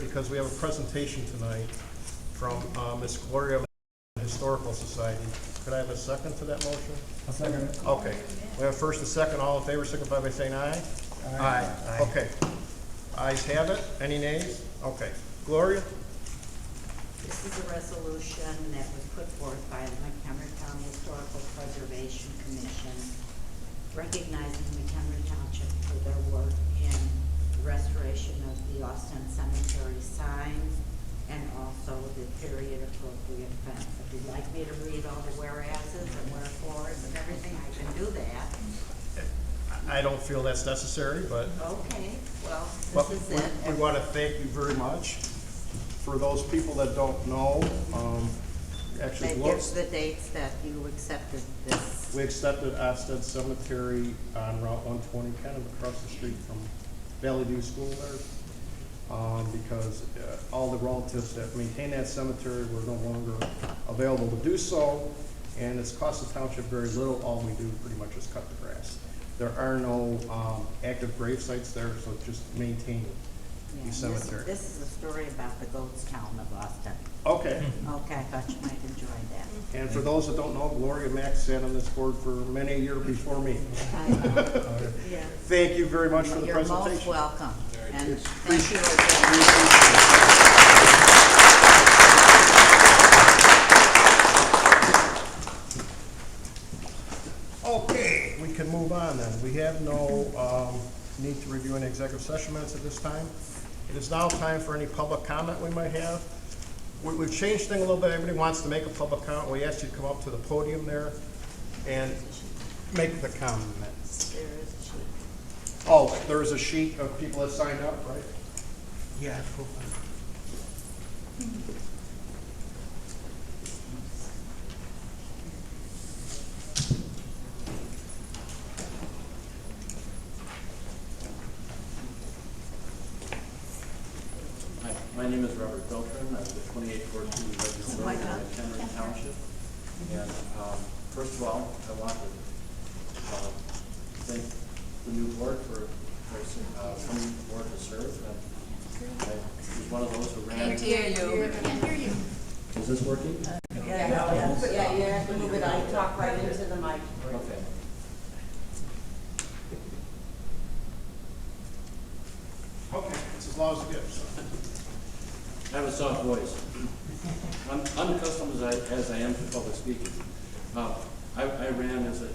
because we have a presentation tonight from Ms. Gloria, Historical Society. Could I have a second to that motion? I'll second it. Okay. We have first and second. All in favor signify by saying aye. Aye. Okay. Ayes have it. Any nays? Okay. Gloria? This is a resolution that was put forth by the Mchenry County Historical Preservation Commission, recognizing Mchenry Township for their work in restoration of the Austin Cemetery signs and also the period appropriate fence. If you'd like me to read all the whereases and wherefores and everything, I can do that. I don't feel that's necessary, but Okay, well, but this is it. we want to thank you very much. For those people that don't know, actually, That gives the dates that you accepted this. we accepted Austin Cemetery on Route 120, kind of across the street from Valley View School there, because all the relatives that maintain that cemetery were no longer available to do so, and it's cost the township very little. All we do pretty much is cut the grass. There are no active grave sites there, so just maintain the cemetery. This is a story about the ghost town of Austin. Okay. Okay, I thought you might enjoy that. And for those that don't know, Gloria Mack sat on this board for many a year before me. I know. Yeah. Thank you very much for the You're presentation. most welcome. And It's thank you again. Okay, we can move on then. We have no need to review any executive session minutes at this time. It is now time for any public comment we might have. We've changed things a little bit. Everybody wants to make a public comment. We asked you to come up to the podium there and make the comments. There is a sheet. Oh, there's a sheet of people that signed up, right? Yeah. Hi, my name is Robert Beltran. I'm with 2842 Register Road in Mchenry Township. And first of all, I want to thank the new board for coming forward to serve. And I was one of those who ran. Can't hear you. Is this working? Yeah, you have to move it. I talk right into the mic. Okay. Okay, it's as loud as it gets. I have a soft voice. Unaccustomed as I am to public speaking. I ran as a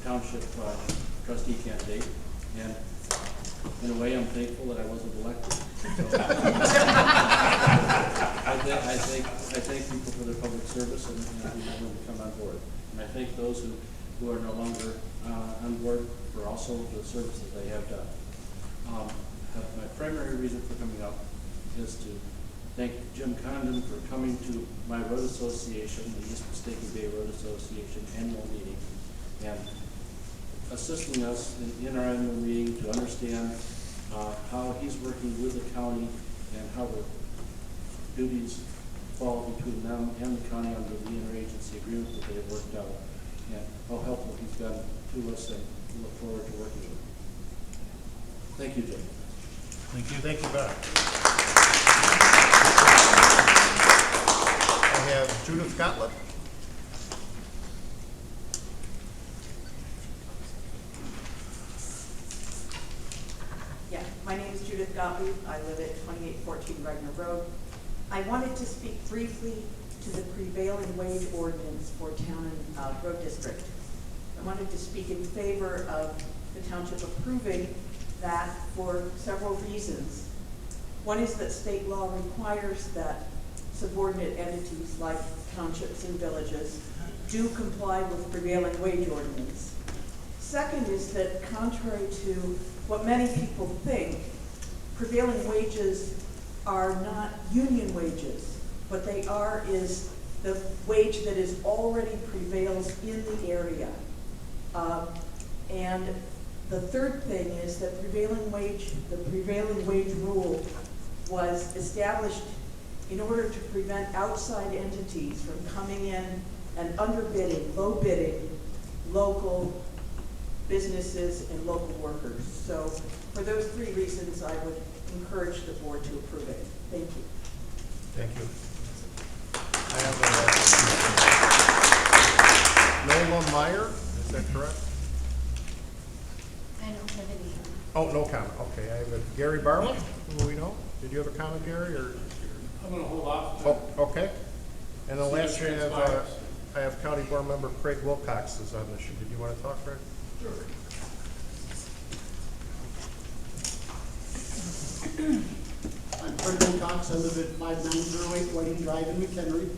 township trustee candidate, and in a way I'm thankful that I wasn't elected. So, I thank people for their public service and being willing to come on board. And I thank those who are no longer on board for also the services they have done. My primary reason for coming up is to thank Jim Condon for coming to my road association, the East Muskogee Bay Road Association annual meeting, and assisting us in our annual meeting to understand how he's working with the county and how the duties fall between them and the county under the interagency agreement that they have worked out, and how helpful he's been to us, and we look forward to working with him. Thank you, Jim. Thank you. Thank you, Beth. I have Judith Gottlieb. Yeah, my name is Judith Gottlieb. I live at 2814 Regner Road. I wanted to speak briefly to the prevailing wage ordinance for town and road district. I wanted to speak in favor of the township approving that for several reasons. One is that state law requires that subordinate entities like townships and villages do comply with prevailing wage ordinance. Second is that contrary to what many people think, prevailing wages are not union wages. What they are is the wage that is already prevails in the area. And the third thing is that the prevailing wage rule was established in order to prevent outside entities from coming in and underbidding, low bidding, local businesses and local workers. So for those three reasons, I would encourage the board to approve it. Thank you. Thank you. I have Nola Meyer, is that correct? I don't have any. Oh, no comment, okay. I have Gary Barlow, who we know. Did you have a comment, Gary, or? I'm gonna hold off. Oh, okay. And then See if last, it transpires. I have County Board Member Craig Wilcox is on this issue. Did you want to talk, Craig? Sure. I'm Craig Wilcox. I live at 5908 Whiting Drive in Mchenry.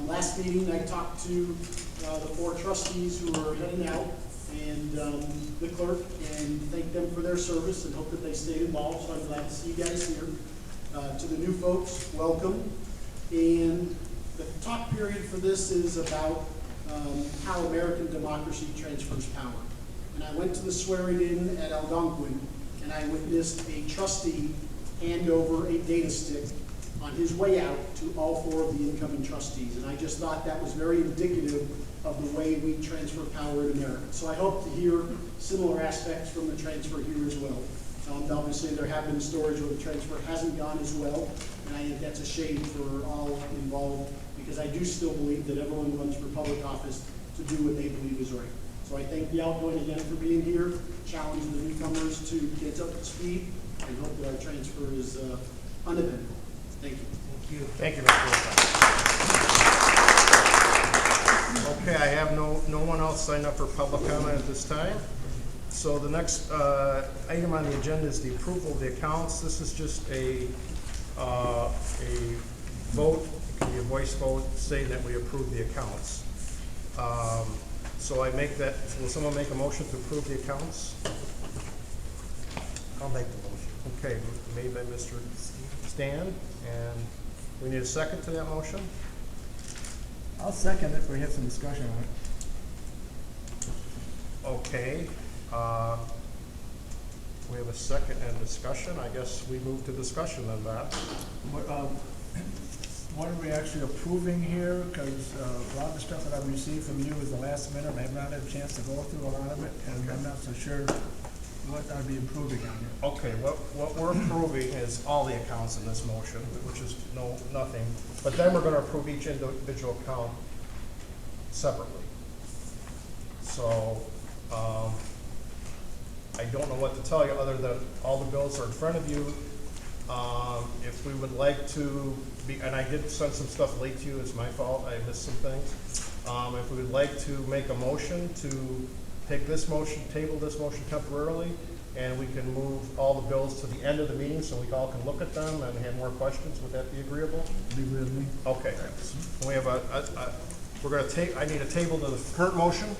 Last meeting, I talked to the 4 trustees who are heading out and the clerk, and thanked them for their service and hope that they stayed involved. So I'm glad to see you guys here. To the new folks, welcome. And the talk period for this is about how American democracy transfers power. And I went to the swearing in at Algonquin, and I witnessed a trustee hand over a data stick on his way out to all 4 of the incoming trustees. And I just thought that was very indicative of the way we transfer power in America. So I hope to hear similar aspects from the transfer here as well. Obviously, there have been stories where the transfer hasn't gone as well, and I think that's a shame for all involved, because I do still believe that everyone runs for public office to do what they believe is right. So I thank the outgoing again for being here, challenge the newcomers to get up to speed, and hope that our transfer is uneventful. Thank you. Thank you. Thank you, Mr. Wilcox. Okay, I have no one else signed up for public comment at this time. So the next item on the agenda is the approval of the accounts. This is just a vote, it can be a voice vote, saying that we approve the accounts. So I make that, will someone make a motion to approve the accounts? I'll make the motion. Okay, made by Mr. Stan, and we need a second to that motion? I'll second it, we have some discussion on it. Okay, we have a second and discussion. I guess we move to discussion then, Bob. What are we actually approving here? Because a lot of the stuff that I've received from you is the last minute, and I have not had a chance to go through a lot of it, and I'm not so sure what I'd be approving on here. Okay, what we're approving is all the accounts in this motion, which is nothing. But then we're gonna approve each individual account separately. So, I don't know what to tell you other than all the bills are in front of you. If we would like to be, and I did send some stuff late to you, it's my fault, I missed some things. If we would like to make a motion to take this motion, table this motion temporarily, and we can move all the bills to the end of the meeting so we all can look at them and have more questions, would that be agreeable? Be with me? Okay, we have we're gonna take, I need a table to the current motion.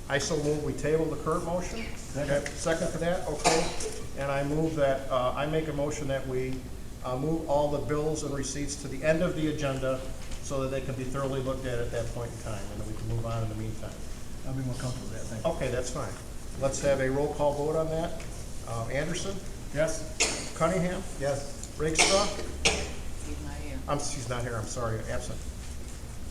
I so move we table the current motion. Okay, second to that, okay. And I move that, I make a motion that we move all the bills and receipts to the end of the agenda so that they can be thoroughly looked at that point in time, and then we can move on in the meantime. I'll be more comfortable with that, thank you. Okay, that's fine. Let's have a roll call vote on that. Anderson? Yes? Cunningham? Yes. Rakestraw? She's not here, I'm sorry, absent.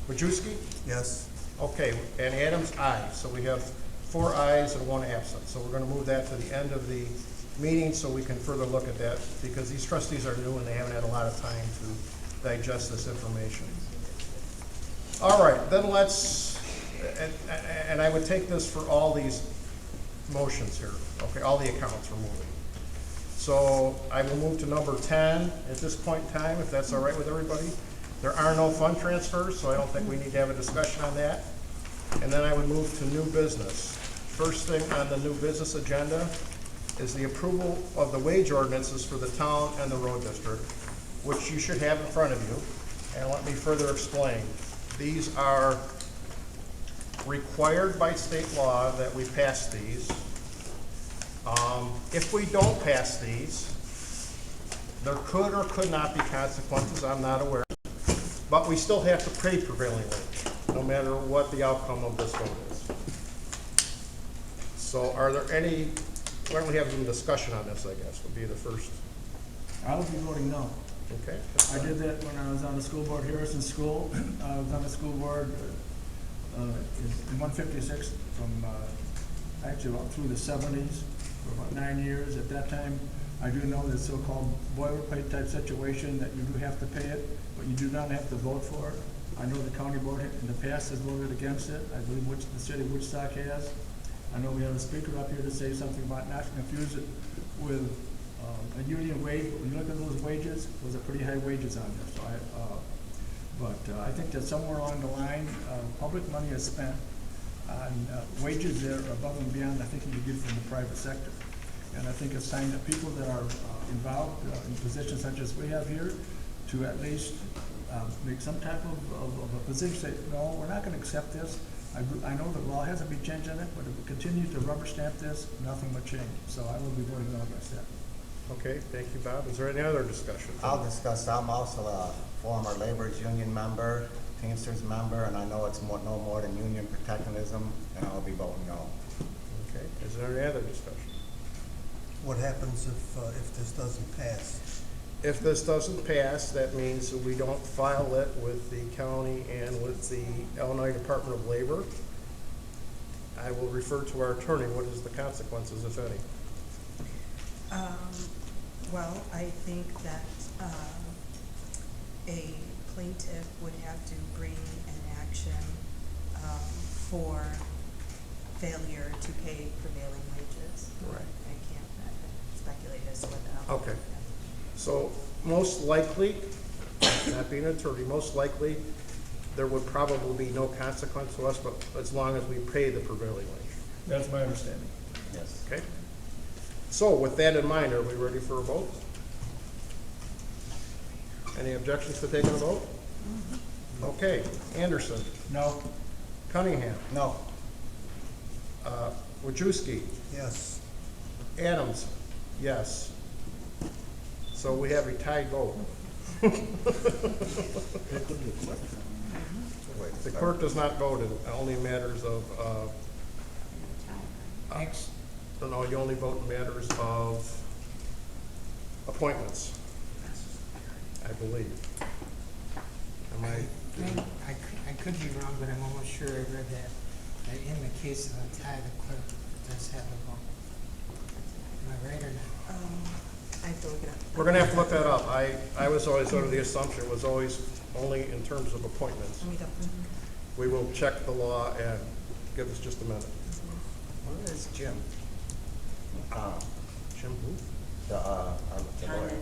Wojcicki? Yes. Okay, and Adams, aye. So we have 4 ayes and 1 absent. So we're gonna move that to the end of the meeting so we can further look at that, because these trustees are new and they haven't had a lot of time to digest this information. All right, then let's, and I would take this for all these motions here, okay, all the accounts we're moving. So I will move to number 10 at this point in time, if that's all right with everybody. There are no fund transfers, so I don't think we need to have a discussion on that. And then I would move to new business. First thing on the new business agenda is the approval of the wage ordinances for the town and the road district, which you should have in front of you. And let me further explain. These are required by state law that we pass these. If we don't pass these, there could or could not be consequences, I'm not aware. But we still have to pay prevailing wage, no matter what the outcome of this vote is. So are there any, why don't we have some discussion on this, I guess, would be the first. I will be voting no. Okay. I did that when I was on the school board, Harrison School. I was on the school board in 156 from actually about through the 70s. for about 9 years. At that time, I do know the so-called boilerplate type situation that you do have to pay it, but you do not have to vote for it. I know the county board in the past has voted against it. I believe the city of Woodstock has. I know we have a speaker up here to say something about not to confuse it with a union wage, but when you look at those wages, those are pretty high wages on there. So I think that somewhere along the line, public money is spent on wages that are above and beyond, I think, you get from the private sector. And I think it's time that people that are involved in positions such as we have here to at least make some type of a position, say, no, we're not going to accept this. I know the law hasn't been changed on it, but if we continue to rubber stamp this, nothing will change. So I will be voting no against that. Okay, thank you, Bob. Is there any other discussion? I'll discuss, I'm also a former laborers union member, Teamsters member, and I know it's no more than union protectionism, and I'll be voting no. Okay, is there any other discussion? What happens if this doesn't pass? If this doesn't pass, that means that we don't file it with the county and with the Illinois Department of Labor. I will refer to our attorney. What is the consequences, if any? Well, I think that a plaintiff would have to bring an action for failure to pay prevailing wages. Right. I can't speculate as to what the outcome. Okay. So most likely, not being an attorney, most likely there would probably be no consequence to us, but as long as we pay the prevailing wage. That's my understanding. Yes. Okay? So with that in mind, are we ready for a vote? Any objections to taking a vote? Okay. Anderson. No. Cunningham. No. Wojcicki. Yes. Adams. Yes. So we have a tied vote. The clerk does not vote, it only matters of, Thanks. no, you only vote in matters of appointments, I believe. Am I? I could be wrong, but I'm almost sure I read that in the case of a tie, the clerk does have a vote. Am I right or not? I have to look it up. We're gonna have to look that up. I was always under the assumption it was always only in terms of appointments. Let me go. We will check the law and give us just a minute. Where is Jim? Jim who? The lawyer.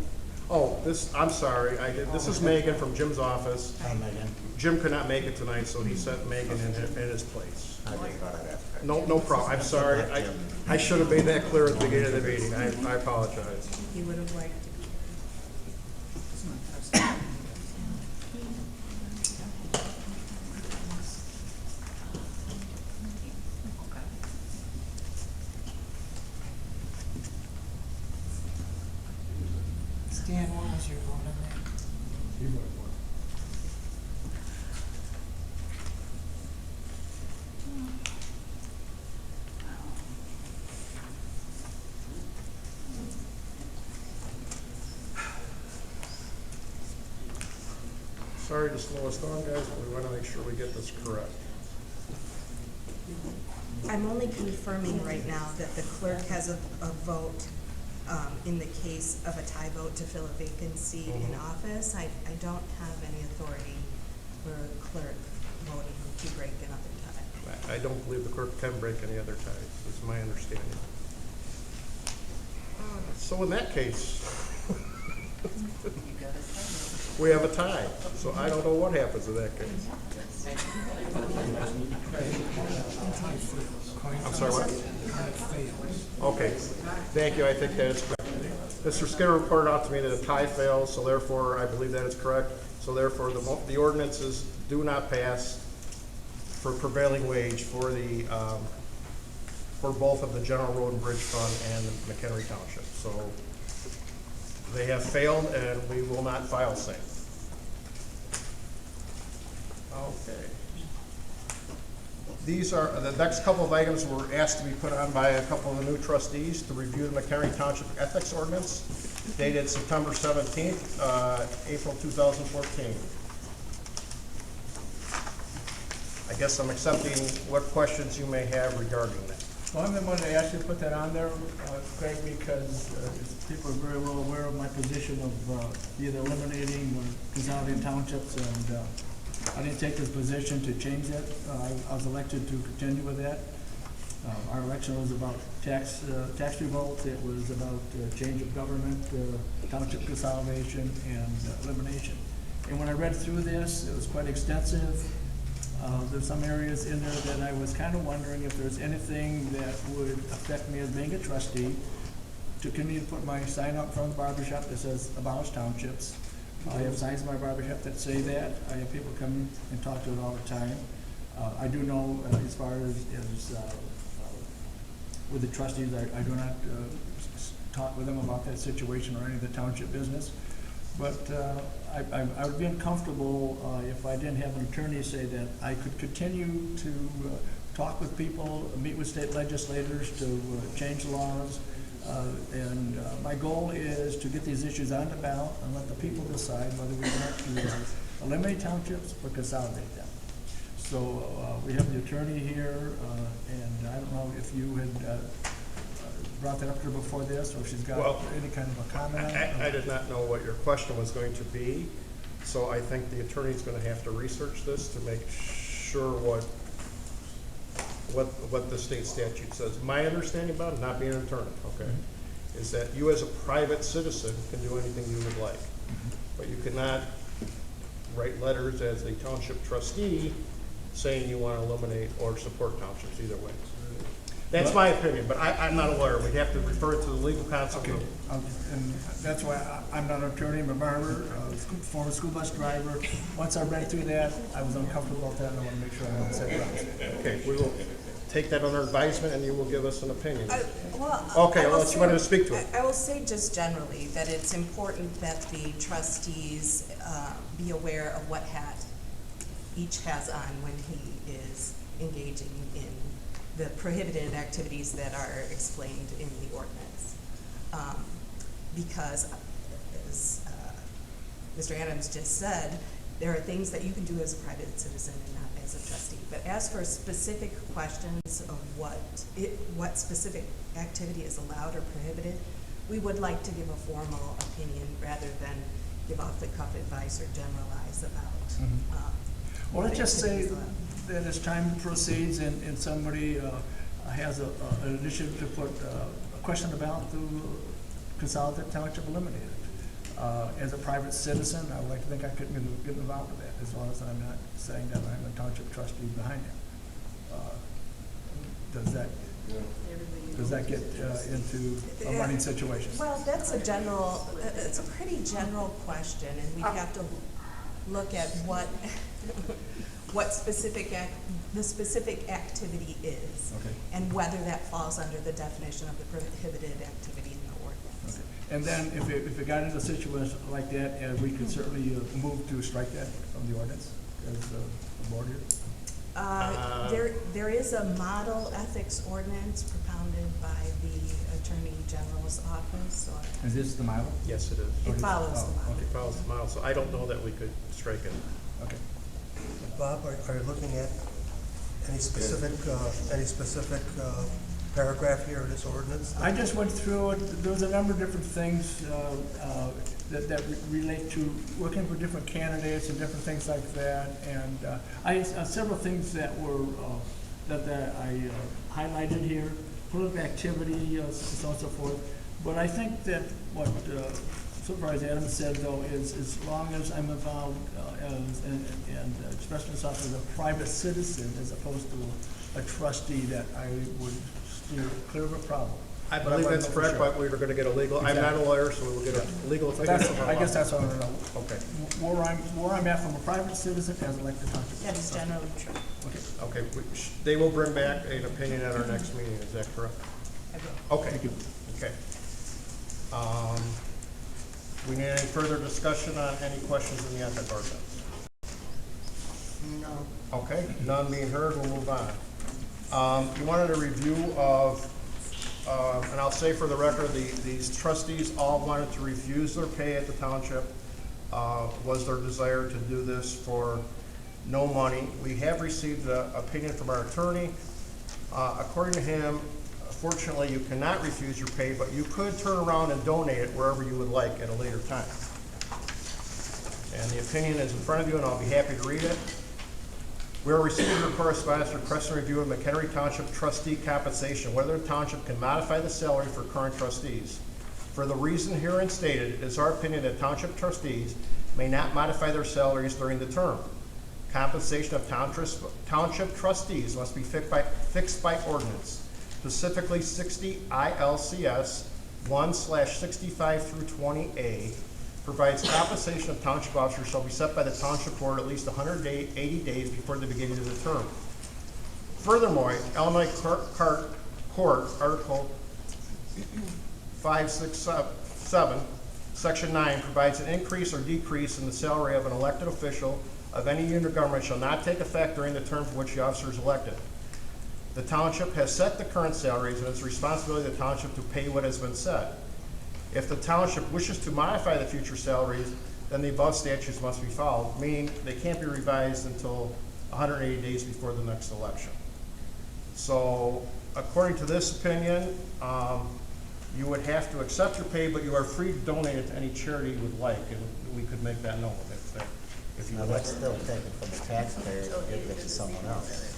Oh, I'm sorry, this is Megan from Jim's office. Hi, Megan. Jim could not make it tonight, so he sent Megan in his place. I just thought I'd ask her. No problem, I'm sorry. I should have made that clear at the beginning of the meeting. I apologize. He would have liked to be Stan, what was your vote on that? He voted for it. Sorry to slow us down, guys, but we want to make sure we get this correct. I'm only confirming right now that the clerk has a vote in the case of a tie vote to fill a vacancy in office. I don't have any authority for a clerk voting to break another tie. I don't believe the clerk can break any other ties, is my understanding. So in that case, we have a tie. So I don't know what happens in that case. I'm sorry, what? Okay, thank you, I think that is correct. Mr. Skinner reported out to me that a tie fails, so therefore I believe that is correct. So therefore the ordinances do not pass for prevailing wage for the, for both of the General Road and Bridge Fund and the Mchenry Township. So they have failed and we will not file same. Okay. These are, the next couple of items were asked to be put on by a couple of the new trustees to review the Mchenry Township Ethics Ordinance dated September 17th, April 2014. I guess I'm accepting what questions you may have regarding that. Well, I'm the one that asked you to put that on there, Craig, because people are very well aware of my position of either eliminating or consolidating townships, and I didn't take this position to change that. I was elected to continue with that. Our election was about tax revolt. It was about change of government, township consolidation, and elimination. And when I read through this, it was quite extensive. There's some areas in there that I was kind of wondering if there's anything that would affect me as being a trustee to continue to put my sign up front of the barber shop that says abolish townships. I have signs in my barber shop that say that. I have people come and talk to it all the time. I do know as far as with the trustees, I do not talk with them about that situation or any of the township business. But I would be uncomfortable if I didn't have an attorney say that I could continue to talk with people, meet with state legislators to change laws. And my goal is to get these issues on the ballot and let the people decide whether we want to eliminate townships or consolidate them. So we have the attorney here, and I don't know if you had brought that up to her before this, or if she's got any kind of a comment on it. I did not know what your question was going to be, so I think the attorney's gonna have to research this to make sure what the state statute says. My understanding about it, not being an attorney, okay, is that you as a private citizen can do anything you would like, but you cannot write letters as a township trustee saying you want to eliminate or support townships either way. That's my opinion, but I'm not a lawyer. We'd have to refer it to the legal counsel. Okay, and that's why I'm not an attorney, I'm a barber, former school bus driver. Once I read through that, I was uncomfortable with that, and I want to make sure I'm on the same grounds. Okay, we will take that under advisement, and you will give us an opinion. Okay, unless you wanted to speak to it. I will say just generally that it's important that the trustees be aware of what hat each has on when he is engaging in the prohibited activities that are explained in the ordinance. Because, as Mr. Adams just said, there are things that you can do as a private citizen and not as a trustee. But as for specific questions of what specific activity is allowed or prohibited, we would like to give a formal opinion rather than give off-the-cuff advice or generalize about. Well, let's just say that as time proceeds and somebody has an initiative to put a question about the consolidated township eliminated. As a private citizen, I would like to think I could get involved with that, as long as I'm not saying that I'm a township trustee behind it. Does that get into a running situation? Well, that's it's a pretty general question, and we have to look at what the specific activity is, Okay. and whether that falls under the definition of the prohibited activity in the ordinance. Okay. And then if it got into a situation like that, we could certainly move to strike that from the ordinance as a board here. There is a model ethics ordinance propounded by the Attorney General's office, or Is this the model? Yes, it is. it follows the model. It follows the model, so I don't know that we could strike it. Okay. Bob, are you looking at any specific paragraph here in this ordinance? I just went through it. There was a number of different things that relate to working for different candidates and different things like that. And I several things that were that I highlighted here, political activity, so on and so forth. But I think that what Supervisor Adams said, though, is as long as I'm involved and express myself as a private citizen as opposed to a trustee, that I would steer clear of a problem. I believe that's correct, but we were gonna get a legal, I'm not a lawyer, so we will get a legal opinion. I guess that's what I want to know. Okay. Where I'm at from a private citizen as elected township. That is generally true. Okay, they will bring back an opinion at our next meeting, is that correct? Okay. Thank you. Okay. We need any further discussion on any questions in the ethics ordinance? No. Okay, none being heard, we'll move on. You wanted a review of, and I'll say for the record, these trustees all wanted to refuse their pay at the township. Was their desire to do this for no money. We have received an opinion from our attorney. According to him, Fortunately, you cannot refuse your pay, but you could turn around and donate it wherever you would like at a later time. And the opinion is in front of you, and I'll be happy to read it. We are receiving your correspondence requesting review of Mchenry Township trustee compensation, whether the township can modify the salary for current trustees. For the reason herein stated, it is our opinion that township trustees may not modify their salaries during the term. Compensation of township trustees must be fixed by ordinance, specifically 60 ILCS 1/65 through 20A provides compensation of township officers shall be set by the township board at least 180 days before the beginning of the term. Furthermore, Illinois Court Article 567, Section 9 provides an increase or decrease in the salary of an elected official of any unit of government shall not take effect during the term for which the officer is elected. The township has set the current salaries, and it's the responsibility of the township to pay what has been set. If the township wishes to modify the future salaries, then the above statutes must be followed, meaning they can't be revised until 180 days before the next election. So, according to this opinion, you would have to accept your pay, but you are free to donate it to any charity you would like, and we could make that known if you Now, would like. let's still take it from the taxpayers and give it to someone else.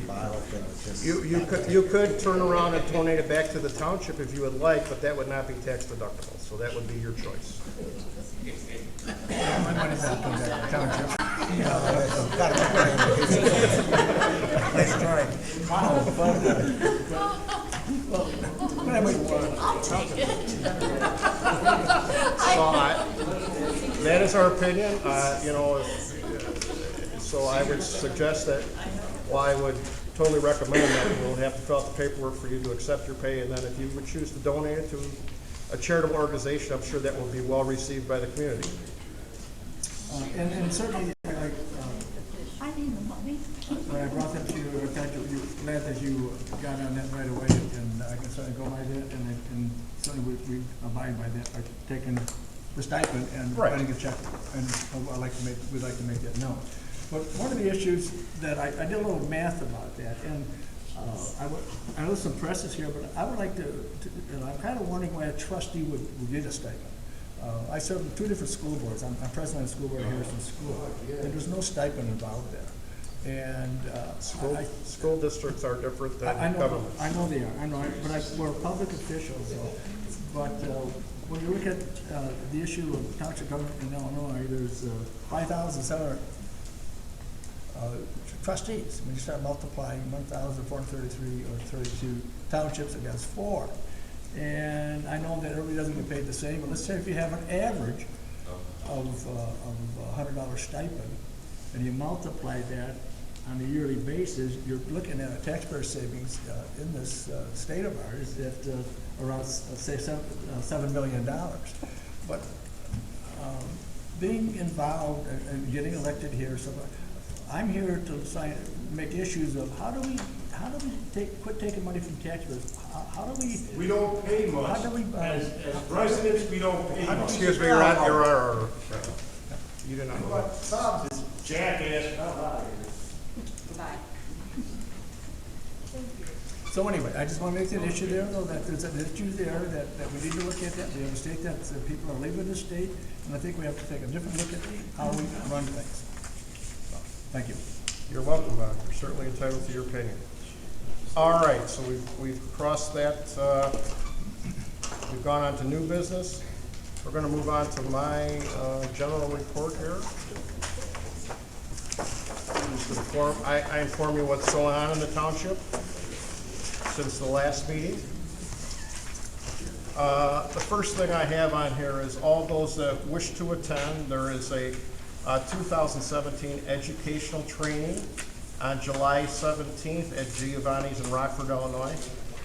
But I don't think it's just. You could turn around and donate it back to the township if you would like, but that would not be tax deductible, so that would be your choice. My money's not coming back to the township. Nice try. So that is our opinion, you know, so I would suggest that, well, I would totally recommend that we'll have to fill out the paperwork for you to accept your pay, and then if you would choose to donate it to a charitable organization, I'm sure that will be well received by the community. And certainly, like, I need the money. when I brought that to you, in fact, glad that you got on that right away, and I can certainly go by that, and certainly we abide by that, by taking the stipend and Right. writing a check, and we'd like to make that known. But one of the issues that I did a little math about that, and I know some press is here, but I would like to and I'm kind of wondering why a trustee would get a stipend. I serve in 2 different school boards. I'm president of the school board at Harrison School, and there's no stipend involved there. And School districts are different than I know, government. I know they are. I know, but we're public officials, though. But when you look at the issue of township government in Illinois, there's 5,700 trustees. When you start multiplying 1,433 or 32 townships against 4. And I know that everybody doesn't get paid the same, but let's say if you have an average of $100 stipend, and you multiply that on a yearly basis, you're looking at a taxpayer savings in this state of ours at around, say, $7 million. But being involved and getting elected here, so I'm here to make issues of how do we quit taking money from taxpayers? How do we? We don't pay much. How do we? As residents, we don't pay much. Excuse me, you're on order. You did not know that. Bob, this jackass, come out of here. Goodbye. So anyway, I just want to make that issue there, though, that there's an issue there that we need to look at that. We have a state that people are leaving the state, and I think we have to take a different look at how we run things. So, thank you. You're welcome, Bob. You're certainly entitled to your opinion. All right, so we've crossed that. We've gone on to new business. We're going to move on to my general report here. I inform you what's going on in the township since the last meeting. The first thing I have on here is all those that wish to attend. There is a 2017 educational training on July 17th at Giovanni's in Rockford, Illinois.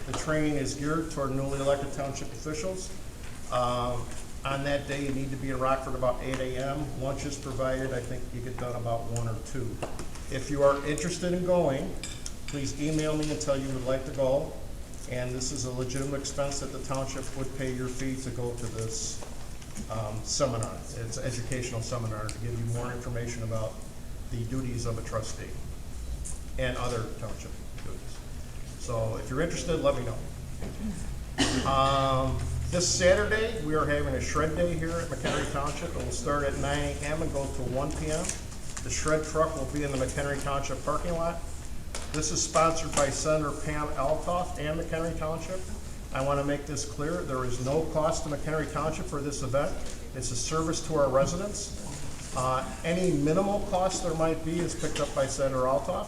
The training is geared toward newly elected township officials. On that day, you need to be in Rockford about 8 a.m. Lunch is provided. I think you get done about 1 or 2. If you are interested in going, please email me and tell you would like to go. And this is a legitimate expense that the township would pay your fee to go to this seminar. It's an educational seminar to give you more information about the duties of a trustee and other township duties. So if you're interested, let me know. This Saturday, we are having a shred day here at Mchenry Township. It will start at 9 a.m. and go to 1 p.m. The shred truck will be in the Mchenry Township parking lot. This is sponsored by Senator Pam Altoff and Mchenry Township. I want to make this clear. There is no cost to Mchenry Township for this event. It's a service to our residents. Any minimal cost there might be is picked up by Senator Altoff.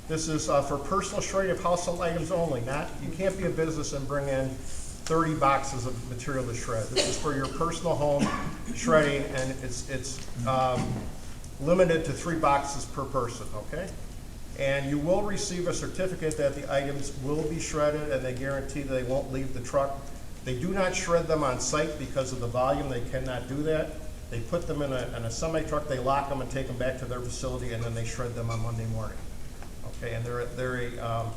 This is for personal shredding of household items only. You can't be a business and bring in 30 boxes of material to shred. This is for your personal home shredding, and it's limited to 3 boxes per person, okay? And you will receive a certificate that the items will be shredded, and they guarantee that they won't leave the truck. They do not shred them on site because of the volume. They cannot do that. They put them in a semi-truck, they lock them and take them back to their facility, and then they shred them on Monday morning. Okay, and they're a,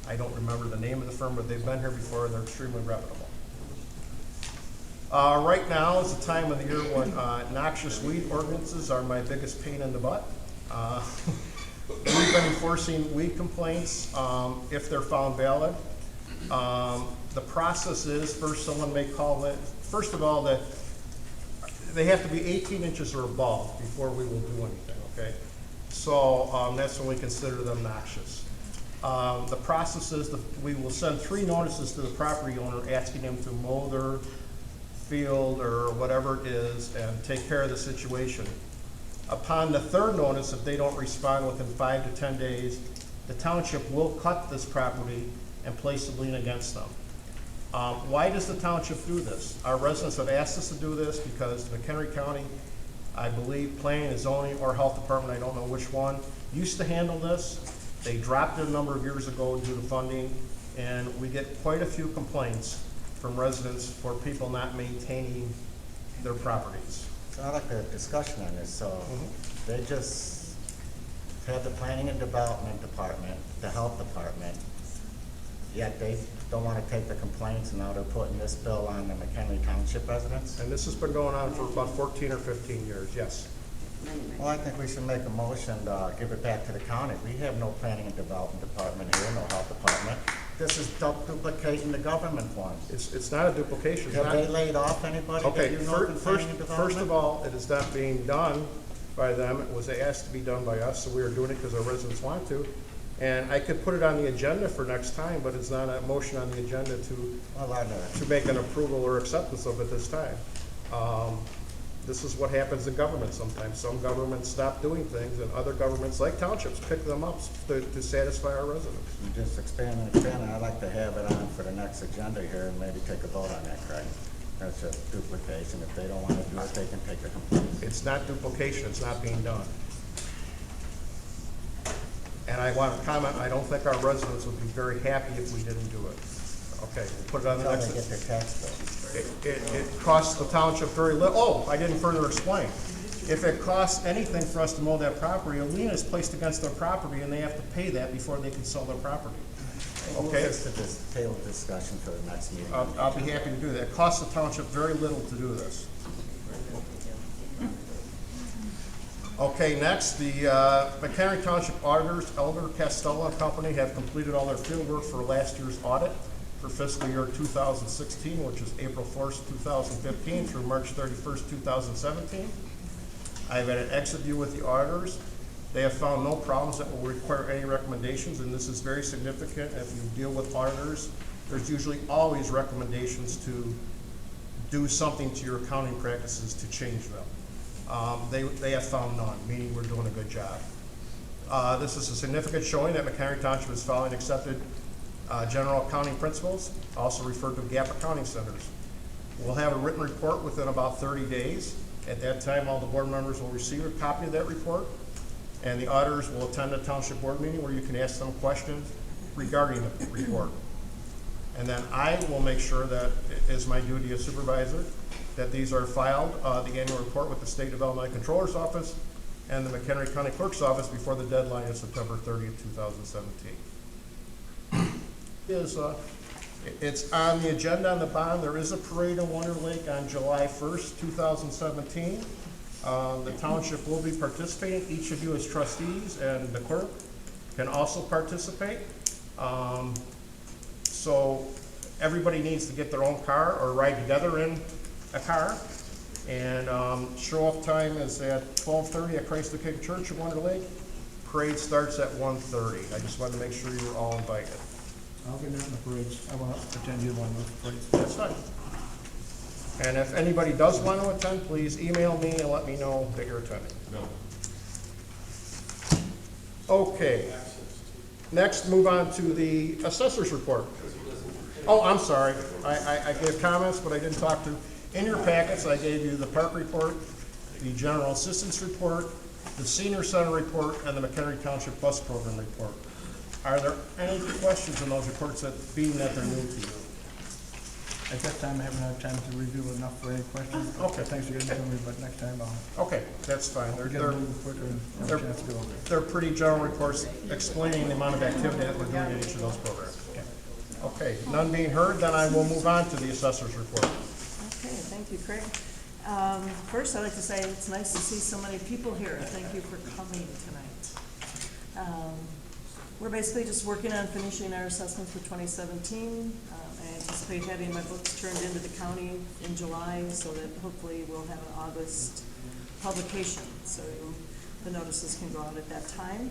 I don't remember the name of the firm, but they've been here before, and they're extremely reputable. Right now is the time of the year when noxious weed ordinances are my biggest pain in the butt. We've been enforcing weed complaints if they're found valid. The process is, first someone may call it, first of all, that they have to be 18 inches or above before we will do anything, okay? So that's when we consider them noxious. The process is we will send 3 notices to the property owner asking them to mow their field or whatever it is and take care of the situation. Upon the 3rd notice, if they don't respond within 5 to 10 days, the township will cut this property and place a lien against them. Why does the township do this? Our residents have asked us to do this because McHenry County, I believe planning and zoning or health department, I don't know which one, used to handle this. They dropped it a number of years ago due to funding, and we get quite a few complaints from residents for people not maintaining their properties. So I'd like a discussion on this. So they just have the planning and development department, the health department, yet they don't want to take the complaints, and now they're putting this bill on the McHenry Township residents? And this has been going on for about 14 or 15 years, yes. Well, I think we should make a motion to give it back to the county. We have no planning and development department here, no health department. This is duplicating the government funds. It's not a duplication. It's Have not- they laid off anybody Okay, that you know from planning and development? first of all, it is not being done by them. It was asked to be done by us, so we are doing it because our residents want to. And I could put it on the agenda for next time, but it's not a motion on the agenda to make an approval or acceptance of it this time. This is what happens in government sometimes. Some governments stop doing things, and other governments, like townships, pick them up to satisfy our residents. You just expand and expand, and I'd like to have it on for the next agenda here and maybe take a vote on that, Craig. That's just duplication. If they don't want to do it, they can take the complaints. It's not duplication, it's not being done. And I want to comment, I don't think our residents would be very happy if we didn't do it. Okay, we'll put it on the Until next. they get their tax bill. It costs the township very little. Oh, I didn't further explain. If it costs anything for us to mow that property, a lien is placed against their property, and they have to pay that before they can sell their property. Okay? Just to this table discussion for the next meeting. I'll be happy to do that. It costs the township very little to do this. Okay, next, the McHenry Township auditors, Elder Costello and Company, have completed all their field work for last year's audit for fiscal year 2016, which is April 1st, 2015 through March 31st, 2017. I've had an exit view with the auditors. They have found no problems that will require any recommendations, and this is very significant. If you deal with auditors, there's usually always recommendations to do something to your accounting practices to change them. They have found none, meaning we're doing a good job. This is a significant showing that McHenry Township is following accepted general accounting principles, also referred to GAAP accounting centers. We'll have a written report within about 30 days. At that time, all the board members will receive a copy of that report, and the auditors will attend a township board meeting where you can ask them questions regarding the report. And then I will make sure that it is my duty as supervisor that these are filed, the annual report with the State Development Controller's Office and the McHenry County Clerk's Office before the deadline is September 30th, 2017. It's on the agenda on the bottom. There is a parade in Wonder Lake on July 1st, 2017. The township will be participating. Each of you as trustees and the clerk can also participate. So everybody needs to get their own car or ride together in a car. And show-off time is at 12:30 at Christ the King Church in Wonder Lake. Parade starts at 1:30. I just wanted to make sure you were all invited. I'll be there in the parades. I won't attend either one of those parades. That's fine. And if anybody does want to attend, please email me and let me know that you're attending. No. Okay. Next, move on to the assessor's report. Oh, I'm sorry. I gave comments, but I didn't talk to. In your packets, I gave you the park report, the general assistance report, the senior center report, and the Mchenry Township bus program report. Are there any questions in those reports that, being that they're new to you? At that time, I haven't had time to review enough for any questions. Okay. Thanks for getting to me, but next time I'll Okay, that's fine. get a little quicker and have they're- a chance to go over it. They're pretty general reports explaining the amount of activity that we're doing in each of those programs. Okay, none being heard, then I will move on to the assessor's report. Okay, thank you, Craig. First, I'd like to say it's nice to see so many people here. Thank you for coming tonight. We're basically just working on finishing our assessments for 2017. I anticipate having my books turned into the county in July, so that hopefully we'll have an August publication, so the notices can go out at that time.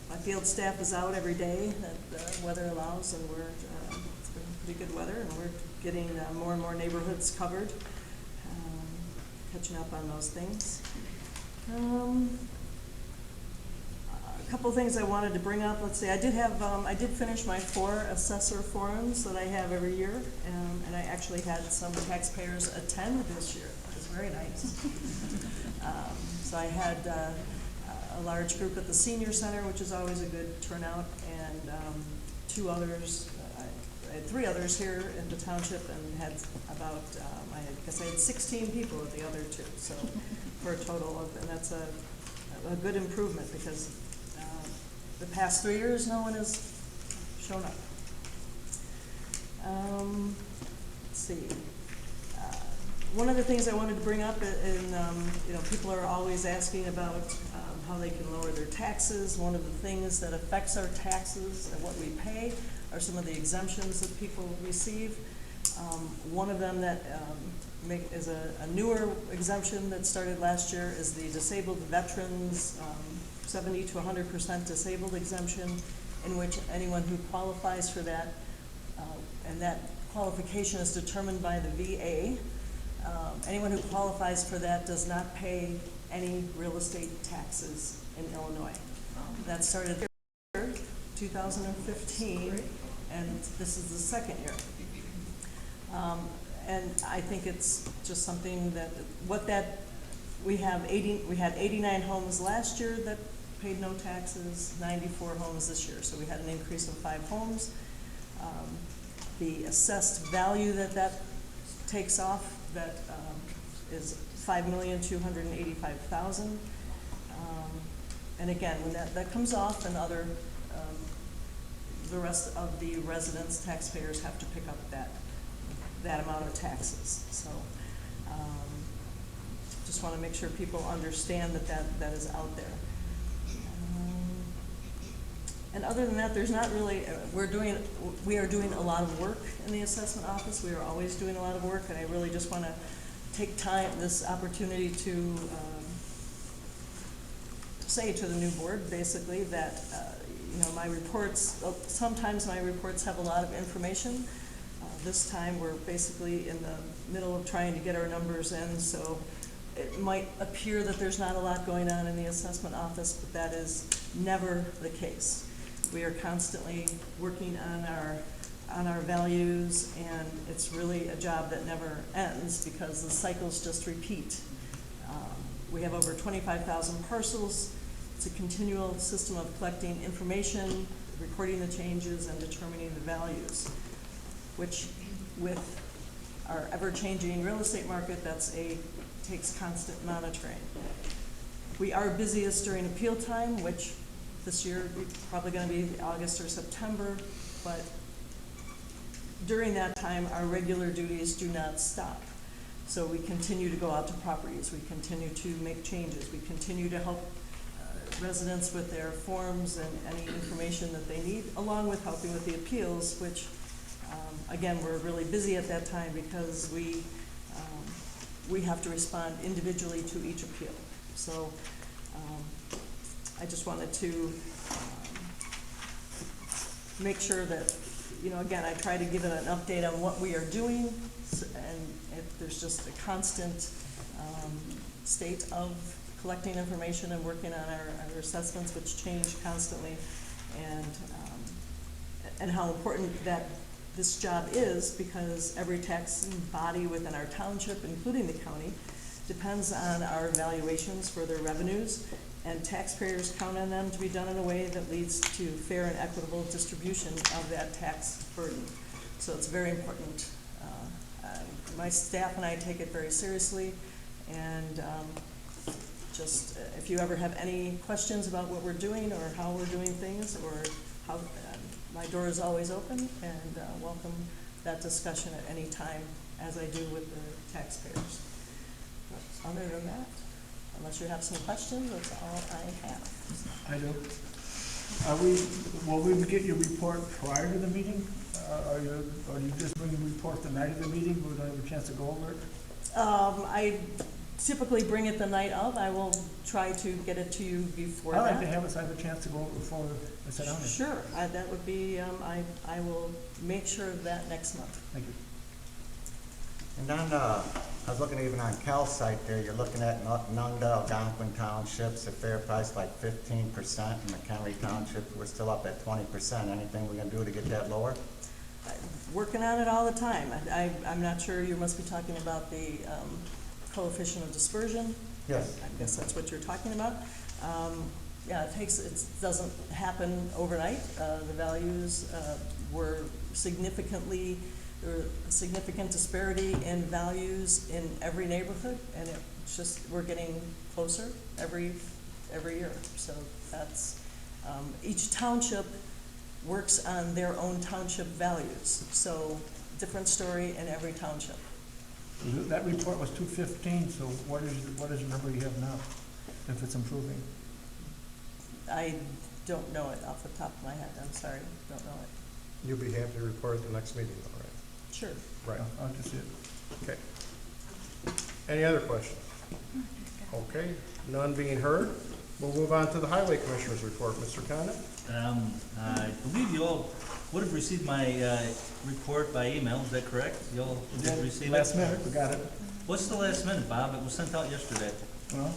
My field staff is out every day that the weather allows, and it's been pretty good weather, and we're getting more and more neighborhoods covered, catching up on those things. A couple things I wanted to bring up. Let's see, I did finish my 4 assessor forums that I have every year, and I actually had some taxpayers attend this year. It was very nice. So I had a large group at the senior center, which is always a good turnout, and 2 others. I had 3 others here in the township, and had about I guess I had 16 people at the other 2. So for a total of, and that's a good improvement, because the past 3 years no one has shown up. Let's see. One of the things I wanted to bring up, people are always asking about how they can lower their taxes. One of the things that affects our taxes and what we pay are some of the exemptions that people receive. One of them that is a newer exemption that started last year is the disabled veterans 70 to 100% disabled exemption, in which anyone who qualifies for that, and that qualification is determined by the VA, anyone who qualifies for that does not pay any real estate taxes in Illinois. That started here, 2015, and this is the 2nd year. And I think it's just something that, we had 89 homes last year that paid no taxes, 94 homes this year, so we had an increase of 5 homes. The assessed value that takes off, is $5,285,000. And again, when that comes off, and the rest of the residents, taxpayers, have to pick up that amount of taxes. So just want to make sure people understand that is out there. And other than that, there's not really, we are doing a lot of work in the assessment office. We are always doing a lot of work, and I really just want to take this opportunity to say to the new board, basically, that my reports, sometimes my reports have a lot of information. This time we're basically in the middle of trying to get our numbers in, so it might appear that there's not a lot going on in the assessment office, but that is never the case. We are constantly working on our values, and it's really a job that never ends, because the cycles just repeat. We have over 25,000 parcels. It's a continual system of collecting information, recording the changes, and determining the values, which, with our ever-changing real estate market, takes constant monitoring. We are busiest during appeal time, which this year probably going to be August or September, but during that time, our regular duties do not stop. So we continue to go out to properties, we continue to make changes, we continue to help residents with their forms and any information that they need, along with helping with the appeals, which, again, we're really busy at that time because we have to respond individually to each appeal. So I just wanted to make sure that, again, I try to give it an update on what we are doing, and if there's just a constant state of collecting information and working on our assessments, which change constantly, and how important that this job is, because every tax body within our township, including the county, depends on our evaluations for their revenues, and taxpayers count on them to be done in a way that leads to fair and equitable distribution of that tax burden. So it's very important. My staff and I take it very seriously, and just if you ever have any questions about what we're doing or how we're doing things, or how, my door is always open, and welcome that discussion at any time, as I do with the taxpayers. But other than that, unless you have some questions, that's all I have. I do. Will we get your report prior to the meeting? Or do you just bring the report the night of the meeting? We don't have a chance to go over it? I typically bring it the night of. I will try to get it to you before that. I'd like to have us have a chance to go over it before I sit down here. Sure, that would be, I will make sure of that next month. Thank you. And then, I was looking even on Cal's site there, you're looking at Nunda, Algonquin Townships, a fair price like 15%, and Mchenry Township, we're still up at 20%. Anything we can do to get that lower? Working on it all the time. I'm not sure, you must be talking about the coefficient of dispersion. Yes. I guess that's what you're talking about. Yeah, it doesn't happen overnight. The values were there were a significant disparity in values in every neighborhood, and it's just, we're getting closer every year. So that's, each township works on their own township values. So different story in every township. That report was 215, so what is the number you have now, if it's improving? I don't know it off the top of my head. I'm sorry, don't know it. You'll be happy to report at the next meeting, though, right? Sure. Right. I'll just see it. Okay. Any other questions? Okay, none being heard. We'll move on to the Highway Commissioner's report. Mr. Condon? I believe you all would have received my report by email, is that correct? You all did receive it? Last minute, we got it. What's the last minute, Bob? It was sent out yesterday. Well,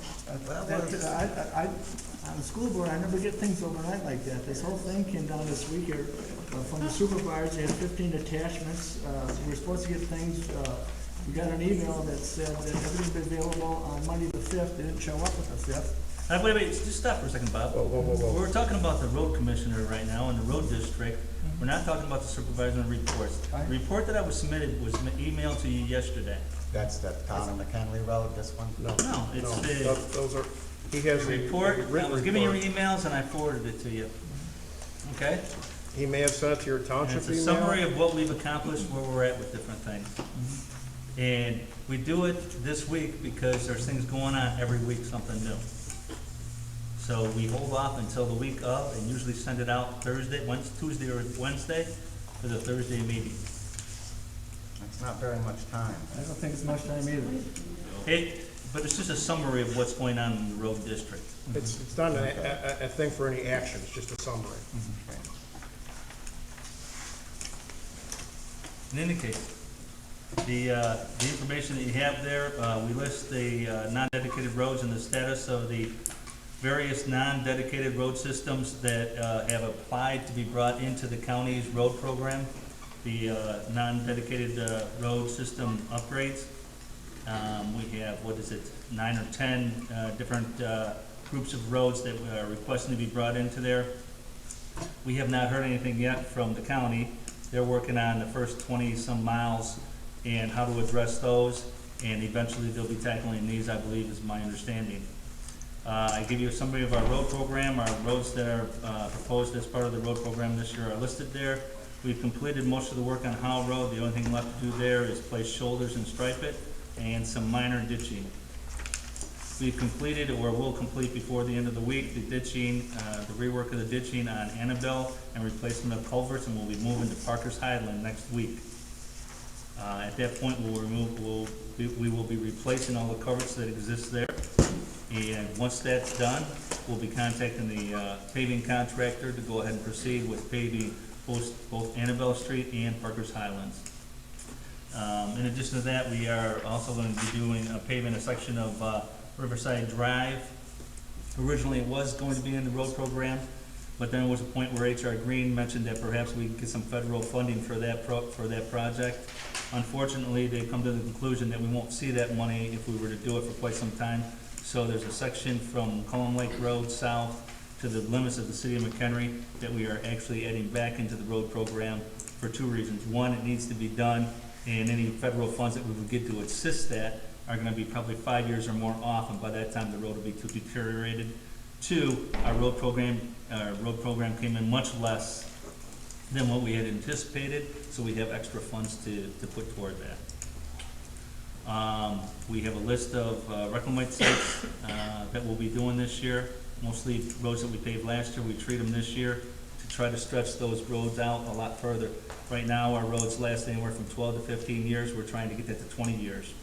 on the school board, I never get things overnight like that. This whole thing came down this week here from the supervisor. They had 15 attachments. We were supposed to get things. We got an email that said that everything would be available on Monday the 5th. They didn't show up with the 5th. Wait, just stop for a second, Bob. Whoa. We're talking about the road commissioner right now in the road district. We're not talking about the supervisor and reports. The report that I was submitted was emailed to you yesterday. That's the town of McHenry Road, this one? No, it's those are, he has the a report. I written was giving you report. emails and I forwarded it to you. Okay? He may have sent it to your And township it's a email. summary of what we've accomplished, where we're at with different things. And we do it this week because there's things going on every week, something new. So we hold off until the week of and usually send it out Tuesday or Wednesday for the Thursday meeting. It's not very much time. I don't think it's much time either. But it's just a summary of what's going on in the road district. It's not a thing for any action, it's just a summary. In any case, the information that you have there, we list the non-dedicated roads and the status of the various non-dedicated road systems that have applied to be brought into the county's road program, the non-dedicated road system upgrades. We have, 9 or 10 different groups of roads that are requesting to be brought into there. We have not heard anything yet from the county. They're working on the first 20-some miles and how to address those, and eventually they'll be tackling these, I believe, is my understanding. I give you a summary of our road program. Our roads that are proposed as part of the road program this year are listed there. We've completed most of the work on Howell Road. The only thing left to do there is place shoulders and stripe it, and some minor ditching. we've completed or will complete before the end of the week, the ditching, the rework of the ditching on Annabelle and replacement of culverts, and we'll be moving to Parker's Highland next week. At that point, we will be replacing all the culverts that exist there. And once that's done, we'll be contacting the paving contractor to go ahead and proceed with paving both Annabelle Street and Parker's Highlands. In addition to that, we are also going to be doing paving a section of Riverside Drive. Originally, it was going to be in the road program, but then there was a point where H.R. Green mentioned that perhaps we could get some federal funding for that project. Unfortunately, they've come to the conclusion that we won't see that money if we were to do it for quite some time. So there's a section from Cullen Lake Road south to the limits of the city of McHenry that we are actually adding back into the road program for two reasons. One, it needs to be done, and any federal funds that we would get to assist that are going to be probably 5 years or more off, and by that time the road will be too deteriorated. Two, our road program came in much less than what we had anticipated, so we have extra funds to put toward that. We have a list of reclamite sites that we'll be doing this year. Mostly roads that we paved last year, we treat them this year to try to stretch those roads out a lot further. Right now, our roads last anywhere from 12 to 15 years. We're trying to get that to 20 years.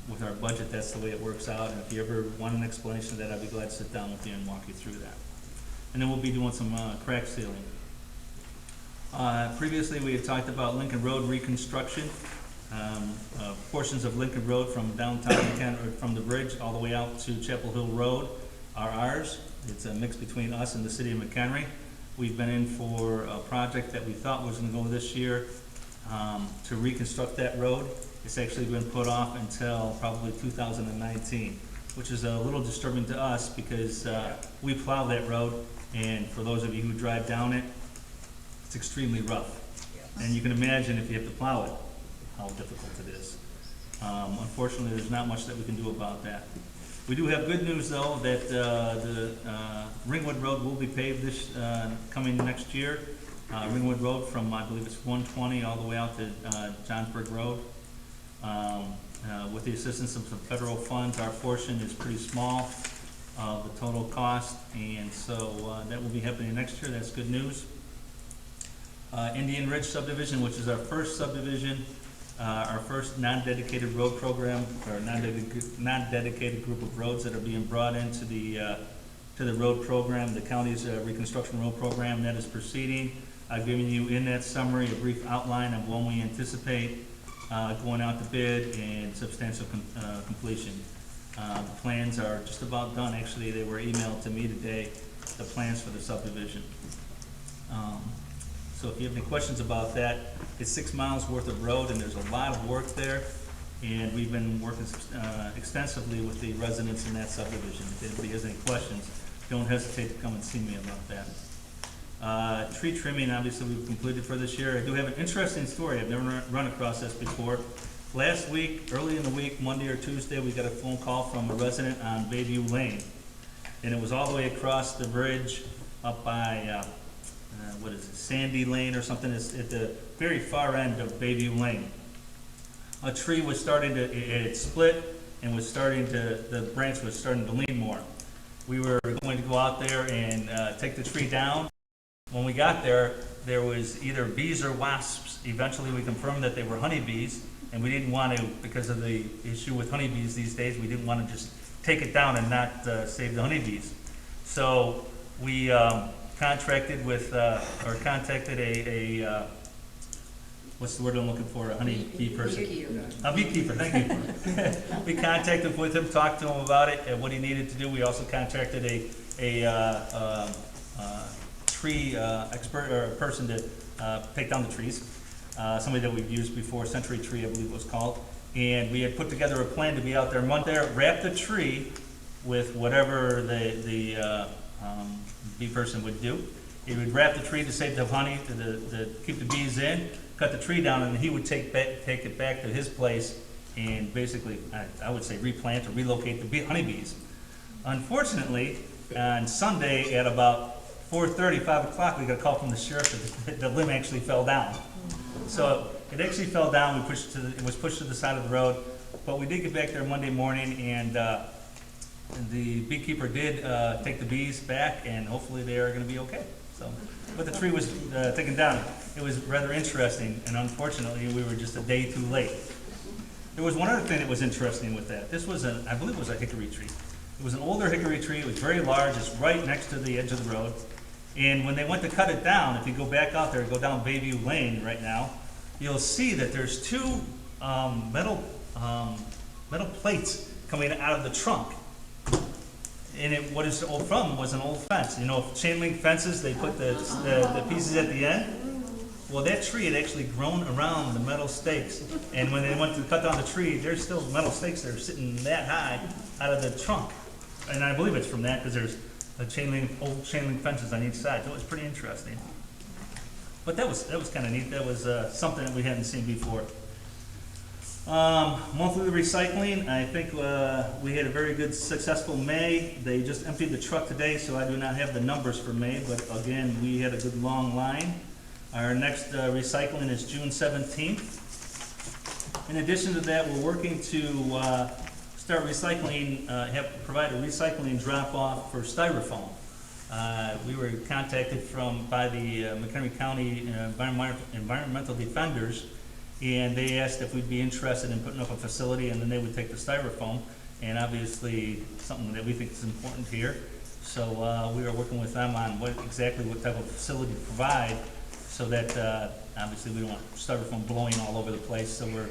With our budget, that's the way it works out. And if you ever want an explanation of that, I'd be glad to sit down with you and walk you through that. And then we'll be doing some crack sealing. Previously, we had talked about Lincoln Road reconstruction. Portions of Lincoln Road from downtown, from the bridge all the way out to Chapel Hill Road are ours. It's a mix between us and the city of McHenry. We've been in for a project that we thought was going to go this year to reconstruct that road. It's actually been put off until probably 2019, which is a little disturbing to us because we plow that road, and for those of you who drive down it, it's extremely rough. And you can imagine if you have to plow it, how difficult it is. Unfortunately, there's not much that we can do about that. We do have good news, though, that the Ringwood Road will be paved this coming next year. Ringwood Road from, I believe it's 120 all the way out to Johnsburg Road. With the assistance of some federal funds, our portion is pretty small, the total cost, and so that will be happening next year. That's good news. Indian Ridge subdivision, which is our first subdivision, our first non-dedicated road program, or non-dedicated group of roads that are being brought into the to the road program, the county's reconstruction road program. That is proceeding. I've given you in that summary a brief outline of when we anticipate going out to bid and substantial completion. The plans are just about done. Actually, they were emailed to me today, the plans for the subdivision. So if you have any questions about that, it's 6 miles worth of road, and there's a lot of work there. And we've been working extensively with the residents in that subdivision. If anybody has any questions, don't hesitate to come and see me about that. Tree trimming, obviously, we've completed for this year. I do have an interesting story. I've never run across this before. Last week, early in the week, Monday or Tuesday, we got a phone call from a resident on Bayview Lane. And it was all the way across the bridge up by, what is it, Sandy Lane or something. It's at the very far end of Bayview Lane. A tree was starting to, it had split and was starting to, the branch was starting to lean more. We were going to go out there and take the tree down. When we got there, there was either bees or wasps. Eventually we confirmed that they were honeybees, and we didn't want to, because of the issue with honeybees these days, we didn't want to just take it down and not save the honeybees. So we contracted with, or contacted a what's the word I'm looking for, a honeybee person? A beekeeper, thank you. We contacted with him, talked to him about it and what he needed to do. We also contracted a tree expert, or a person to take down the trees. Somebody that we've used before, Mchenry Tree, I believe it was called. And we had put together a plan to be out there Monday, wrap the tree with whatever the bee person would do. He would wrap the tree to save the honey, to keep the bees in, cut the tree down, and he would take it back to his place and basically, I would say, replant or relocate the honeybees. Unfortunately, on Sunday at about 4:30, 5 o'clock, we got a call from the sheriff that the limb actually fell down. So it actually fell down. It was pushed to the side of the road, but we did get back there Monday morning, and the beekeeper did take the bees back, and hopefully they are going to be okay. So, but the tree was taken down. It was rather interesting, and unfortunately, we were just a day too late. There was one other thing that was interesting with that. This was I believe it was a hickory tree. It was an older hickory tree. It was very large. It's right next to the edge of the road. And when they went to cut it down, if you go back out there, go down Bayview Lane right now, you'll see that there's two metal plates coming out of the trunk. And what it's from was an old fence. You know, chain link fences, they put the pieces at the end. Well, that tree had actually grown around the metal stakes. And when they went to cut down the tree, there's still metal stakes that are sitting that high out of the trunk. And I believe it's from that because there's old chain link fences on each side. So it was pretty interesting. But that was kind of neat. That was something that we hadn't seen before. Monthly recycling, I think we had a very good, successful May. They just emptied the truck today, so I do not have the numbers for May, but again, we had a good long line. Our next recycling is June 17th. In addition to that, we're working to start recycling, provide a recycling drop-off for styrofoam. We were contacted by the Mchenry County Environmental Defenders, and they asked if we'd be interested in putting up a facility, and then they would take the styrofoam, and obviously something that we think is important here. So we are working with them on what type of facility to provide, so that obviously we don't want styrofoam blowing all over the place. So we're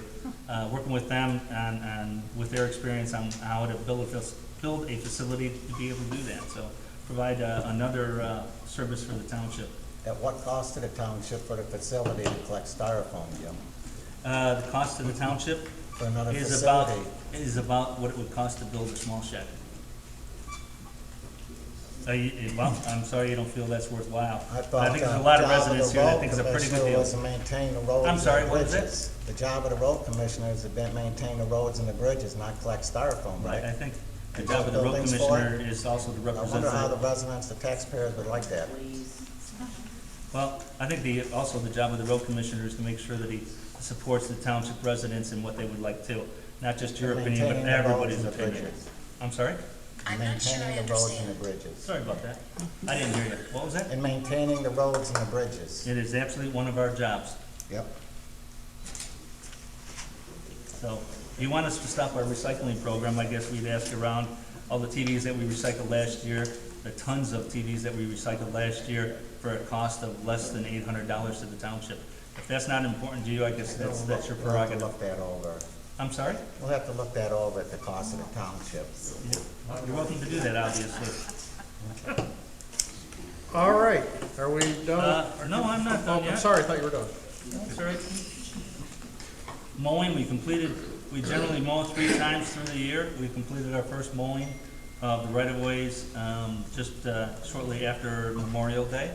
working with them on with their experience on how to build a facility to be able to do that. So provide another service for the township. At what cost to the township for the facility to collect styrofoam, Jim? The cost to the township For another is facility? about what it would cost to build a small shed. Well, I'm sorry you don't feel that's worthwhile. I But I think there's a lot of residents here that think it's a pretty good deal. was to maintain the roads I'm sorry, and the what was bridges. The job of the road commissioner is to maintain the roads and the bridges, not collect styrofoam, Right, right? I think the And job of the road buildings for it? commissioner is also to I represent wonder how the the, residents, the taxpayers would like that. well, I think also the job of the road commissioner is to make sure that he supports the township residents and what they would like to. Not just your And opinion, but maintaining the roads everybody's and the opinion. bridges. I'm sorry? Maintaining the roads and the bridges. Sorry about that. I didn't hear you. What was that? And maintaining the roads and the bridges. It is absolutely one of our jobs. Yep. So, if you want us to stop our recycling program, I guess we'd ask around all the TVs that we recycled last year, the tons of TVs that we recycled last year for a cost of less than $800 to the township. If that's not important to you, I guess that's your We'll have to prerogative. look that over. I'm sorry? We'll have to look that over at the cost of the township. You're welcome to do that, obviously. All right, are we done? No, I'm not Oh, done I'm yet. sorry, I thought you were done. That's all right. Mowing, we generally mow 3 times through the year. We completed our first mowing of the right-of-ways just shortly after Memorial Day.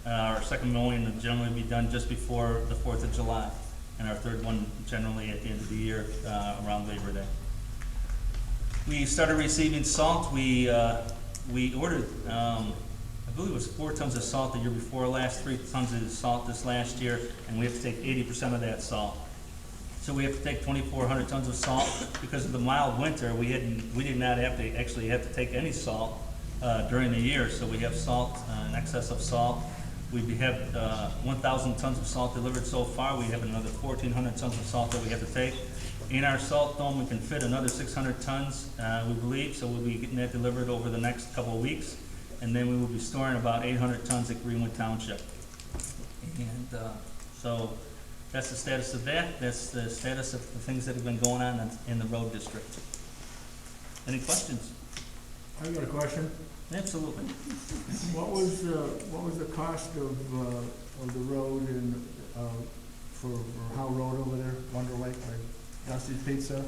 Our second mowing will generally be done just before the 4th of July, and our third one generally at the end of the year around Labor Day. We started receiving salt. We ordered, I believe it was 4 tons of salt the year before last, 3 tons of salt this last year, and we have to take 80% of that salt. So we have to take 2,400 tons of salt. Because of the mild winter, we did not have to take any salt during the year. So we have salt, in excess of salt. We have 1,000 tons of salt delivered so far. We have another 1,400 tons of salt that we have to take. In our salt dome, we can fit another 600 tons, we believe, so we'll be getting that delivered over the next couple of weeks. And then we will be storing about 800 tons at Greenwood Township. And so that's the status of that. That's the status of the things that have been going on in the road district. Any questions? I got a question. Absolutely. What was the cost of the road and, for Howe Road over there, Wonder Lake, like Dusty's Pizza?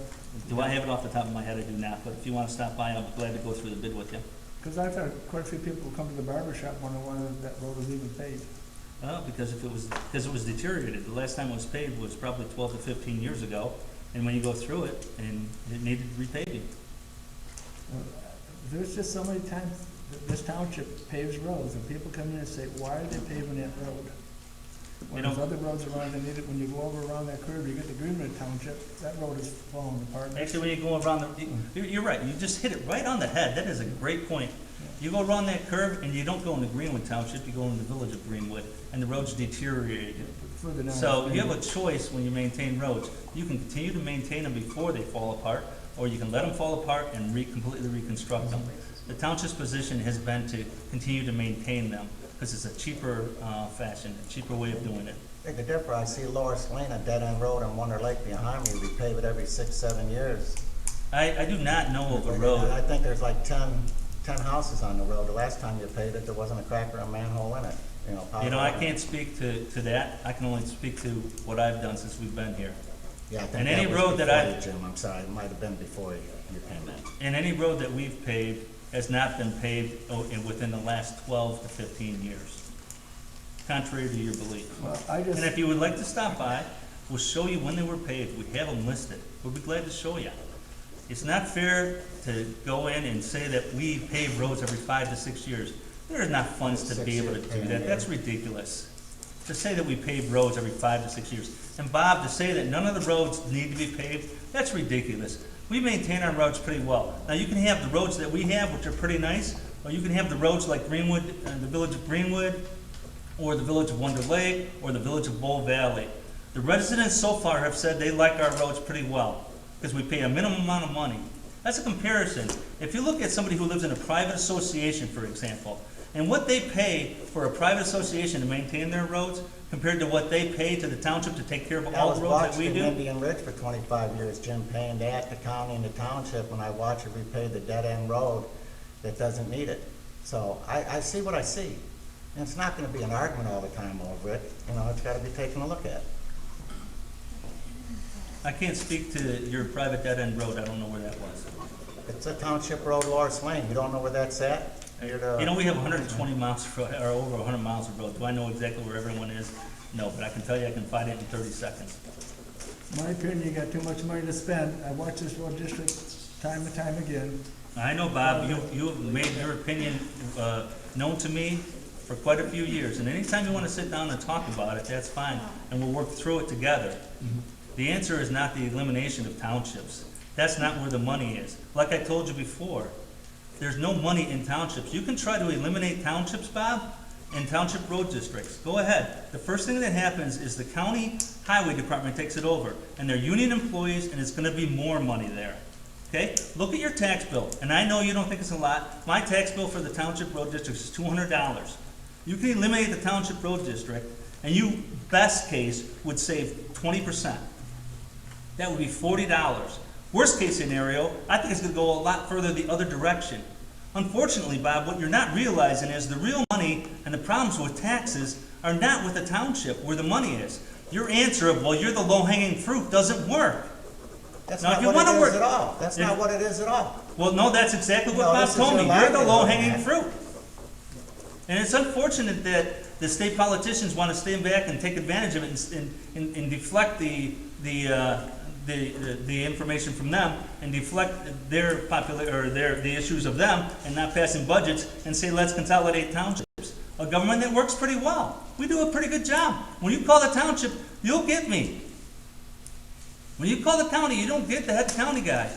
Do I have it off the top of my head? I do not, but if you want to stop by, I'm glad to go through the bid with you. Because I've had quite a few people come to the barber shop wondering why that road was even paved. Because it was deteriorated. The last time it was paved was probably 12 to 15 years ago, and when you go through it, and it needed repaving. There's just so many times that this township paves roads, and people come in and say, why are they paving that road? When You there's know- other roads around that need it, when you go over around that curve, you get to Greenwood Township, that road is falling apart. Actually, when you go around you're right, you just hit it right on the head, that is a great point. You go around that curve and you don't go into Greenwood Township, you go into the village of Greenwood, and the road's deteriorated. Further down. So you have a choice when you maintain roads. You can continue to maintain them before they fall apart, or you can let them fall apart and completely reconstruct them. The township's position has been to continue to maintain them, because it's a cheaper fashion, a cheaper way of doing it. Big difference, I see Loris Lane, a dead-end road on Wonder Lake behind me, we pave it every 6-7 years. I do not know of a And road. I think there's like 10 houses on the road. The last time you paved it, there wasn't a crack or a manhole in it, You know, I can't speak to that. I can only speak to what I've done since we've been here. Yeah, I think And that any was road that before I- you, Jim, I'm sorry, it might have been before you came in. And any road that we've paved has not been paved within the last 12 to 15 years, contrary to your belief. Well, I just, And if you would like to stop by, we'll show you when they were paved. We have them listed. We'll be glad to show you. It's not fair to go in and say that we pave roads every 5 to 6 years. There is not funds to be able to do that. That's ridiculous. To say that we pave roads every 5 to 6 years. And Bob, to say that none of the roads need to be paved, that's ridiculous. We maintain our roads pretty well. Now, you can have the roads that we have, which are pretty nice, or you can have the roads like Greenwood, the village of Greenwood, or the village of Wonder Lake, or the village of Bull Valley. The residents so far have said they like our roads pretty well, because we pay a minimum amount of money. That's a comparison. If you look at somebody who lives in a private association, for example, and what they pay for a private association to maintain their roads, compared to what they pay to the township to take care of I all was the roads that we watching do. Indian Ridge for 25 years, Jim, paying that, the county and the township, when I watch it repay the dead-end road that doesn't need it. So I see what I see. And it's not gonna be an argument all the time over it, it's gotta be taken a look at. I can't speak to your private dead-end road. I don't know where that was. It's a township road, Loris Lane, you don't know where that's at? You know, we have 120 miles, or over 100 miles of road. Do I know exactly where everyone is? No, but I can tell you I can find it in 30 seconds. my opinion, you got too much money to spend. I watch this road district time and time again. I know, Bob, you've made your opinion known to me for quite a few years, and anytime you want to sit down and talk about it, that's fine, and we'll work through it together. The answer is not the elimination of townships. That's not where the money is. Like I told you before, there's no money in townships. You can try to eliminate townships, Bob, and township road districts. Go ahead. The first thing that happens is the county highway department takes it over, and they're union employees, and it's gonna be more money there. Okay? Look at your tax bill, and I know you don't think it's a lot. My tax bill for the township road district is $200. You can eliminate the township road district, and you, best case, would save 20%. That would be $40. Worst case scenario, I think it's gonna go a lot further the other direction. Unfortunately, Bob, what you're not realizing is the real money and the problems with taxes are not with the township, where the money is. Your answer of, well, you're the low-hanging fruit, doesn't work. That's Now, if not you what wanna it work- is at all. That's if- not what it is at all. Well, no, that's exactly what No, Bob this is told your me. You're the livelihood, low-hanging man. fruit. And it's unfortunate that the state politicians want to stand back and take advantage of it and deflect the information from them and deflect their the issues of them and not passing budgets and say, let's consolidate townships. A government that works pretty well. We do a pretty good job. When you call the township, you'll get me. When you call the county, you don't get the head county guy.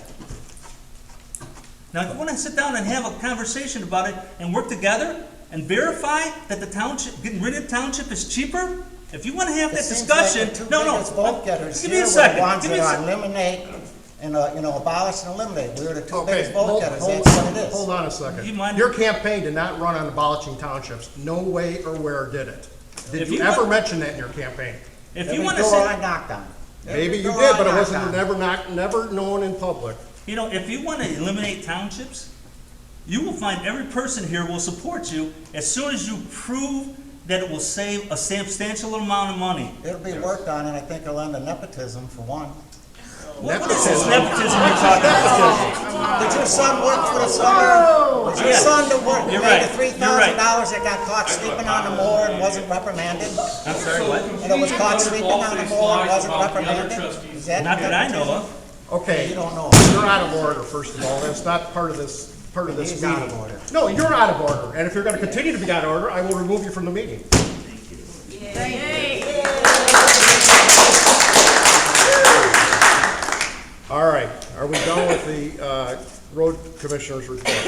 Now, if you want to sit down and have a conversation about it and work together and verify that the township, getting rid of the township is cheaper, if you want to have that discussion, give me a second. Give me a second. Eliminate and, abolish and eliminate. We're the two Okay, biggest vote hold getters, that's what it is. hold on a second. You mind- Your campaign did not run on abolishing townships. No way or where did it. Did If you you ever want- mention that in your campaign? If Every you want to door sit, I knocked on. Maybe you Every did, door but it I wasn't knocked on. never known in public. if you want to eliminate townships, you will find every person here will support you as soon as you prove that it will save a substantial amount of money. It'll be worked on, and I think it'll end the nepotism for one. What is this nepotism you're talking about? Did your son work for the summer? Did your Yeah. son that worked, You're made right. the $3,000 that got caught sleeping on the moor and wasn't reprimanded? I'm sorry, what? And it was caught sleeping on the moor and wasn't reprimanded? Is that Not that I know nepotism? of. Okay, You don't know. you're out of order, first of all. That's not part of this He's meeting. out of order. No, you're out of order. And if you're gonna continue to be out of order, I will remove you from the meeting. Yeah, All right, are we done with the road commissioner's report?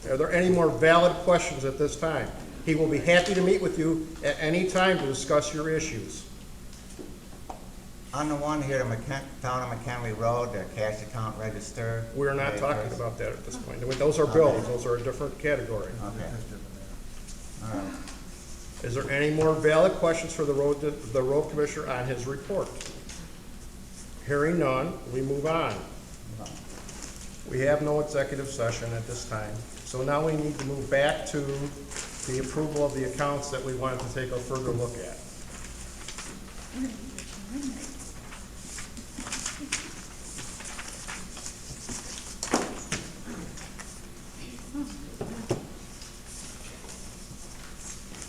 Are there any more valid questions at this time? He will be happy to meet with you at any time to discuss your issues. On the one here, the town of Mchenry Road, the cash account register. We're not talking about that at this point. Those are bills, those are a different category. Okay. All right. Is there any more valid questions for the road commissioner on his report? Hearing none, we move on. We have no executive session at this time, so now we need to move back to the approval of the accounts that we wanted to take a further look at.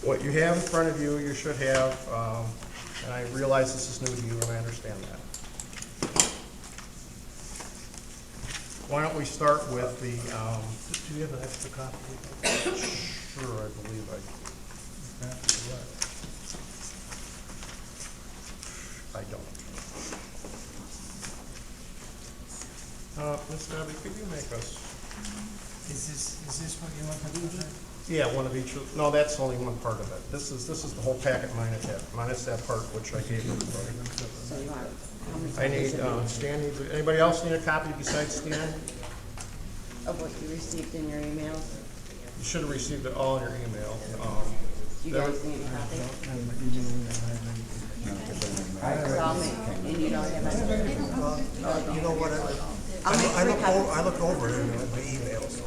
What you have in front of you, you should have, and I realize this is new to you, and I understand that. Why don't we start with the, Do you have an extra copy? sure, I believe I don't. Ms. Debbie, could you make us? Is this what you want to do? Yeah, one of each, no, that's only one part of it. This is the whole packet minus that part which I gave everybody. So you want, how many I need, copies Stan needs, anybody else need a copy besides Stan? of what you received in your email? You should have received it all in your email. You guys need a copy? So I'll make, and you don't have any? You know what, I'll make 3 copies. I look over it in the email, so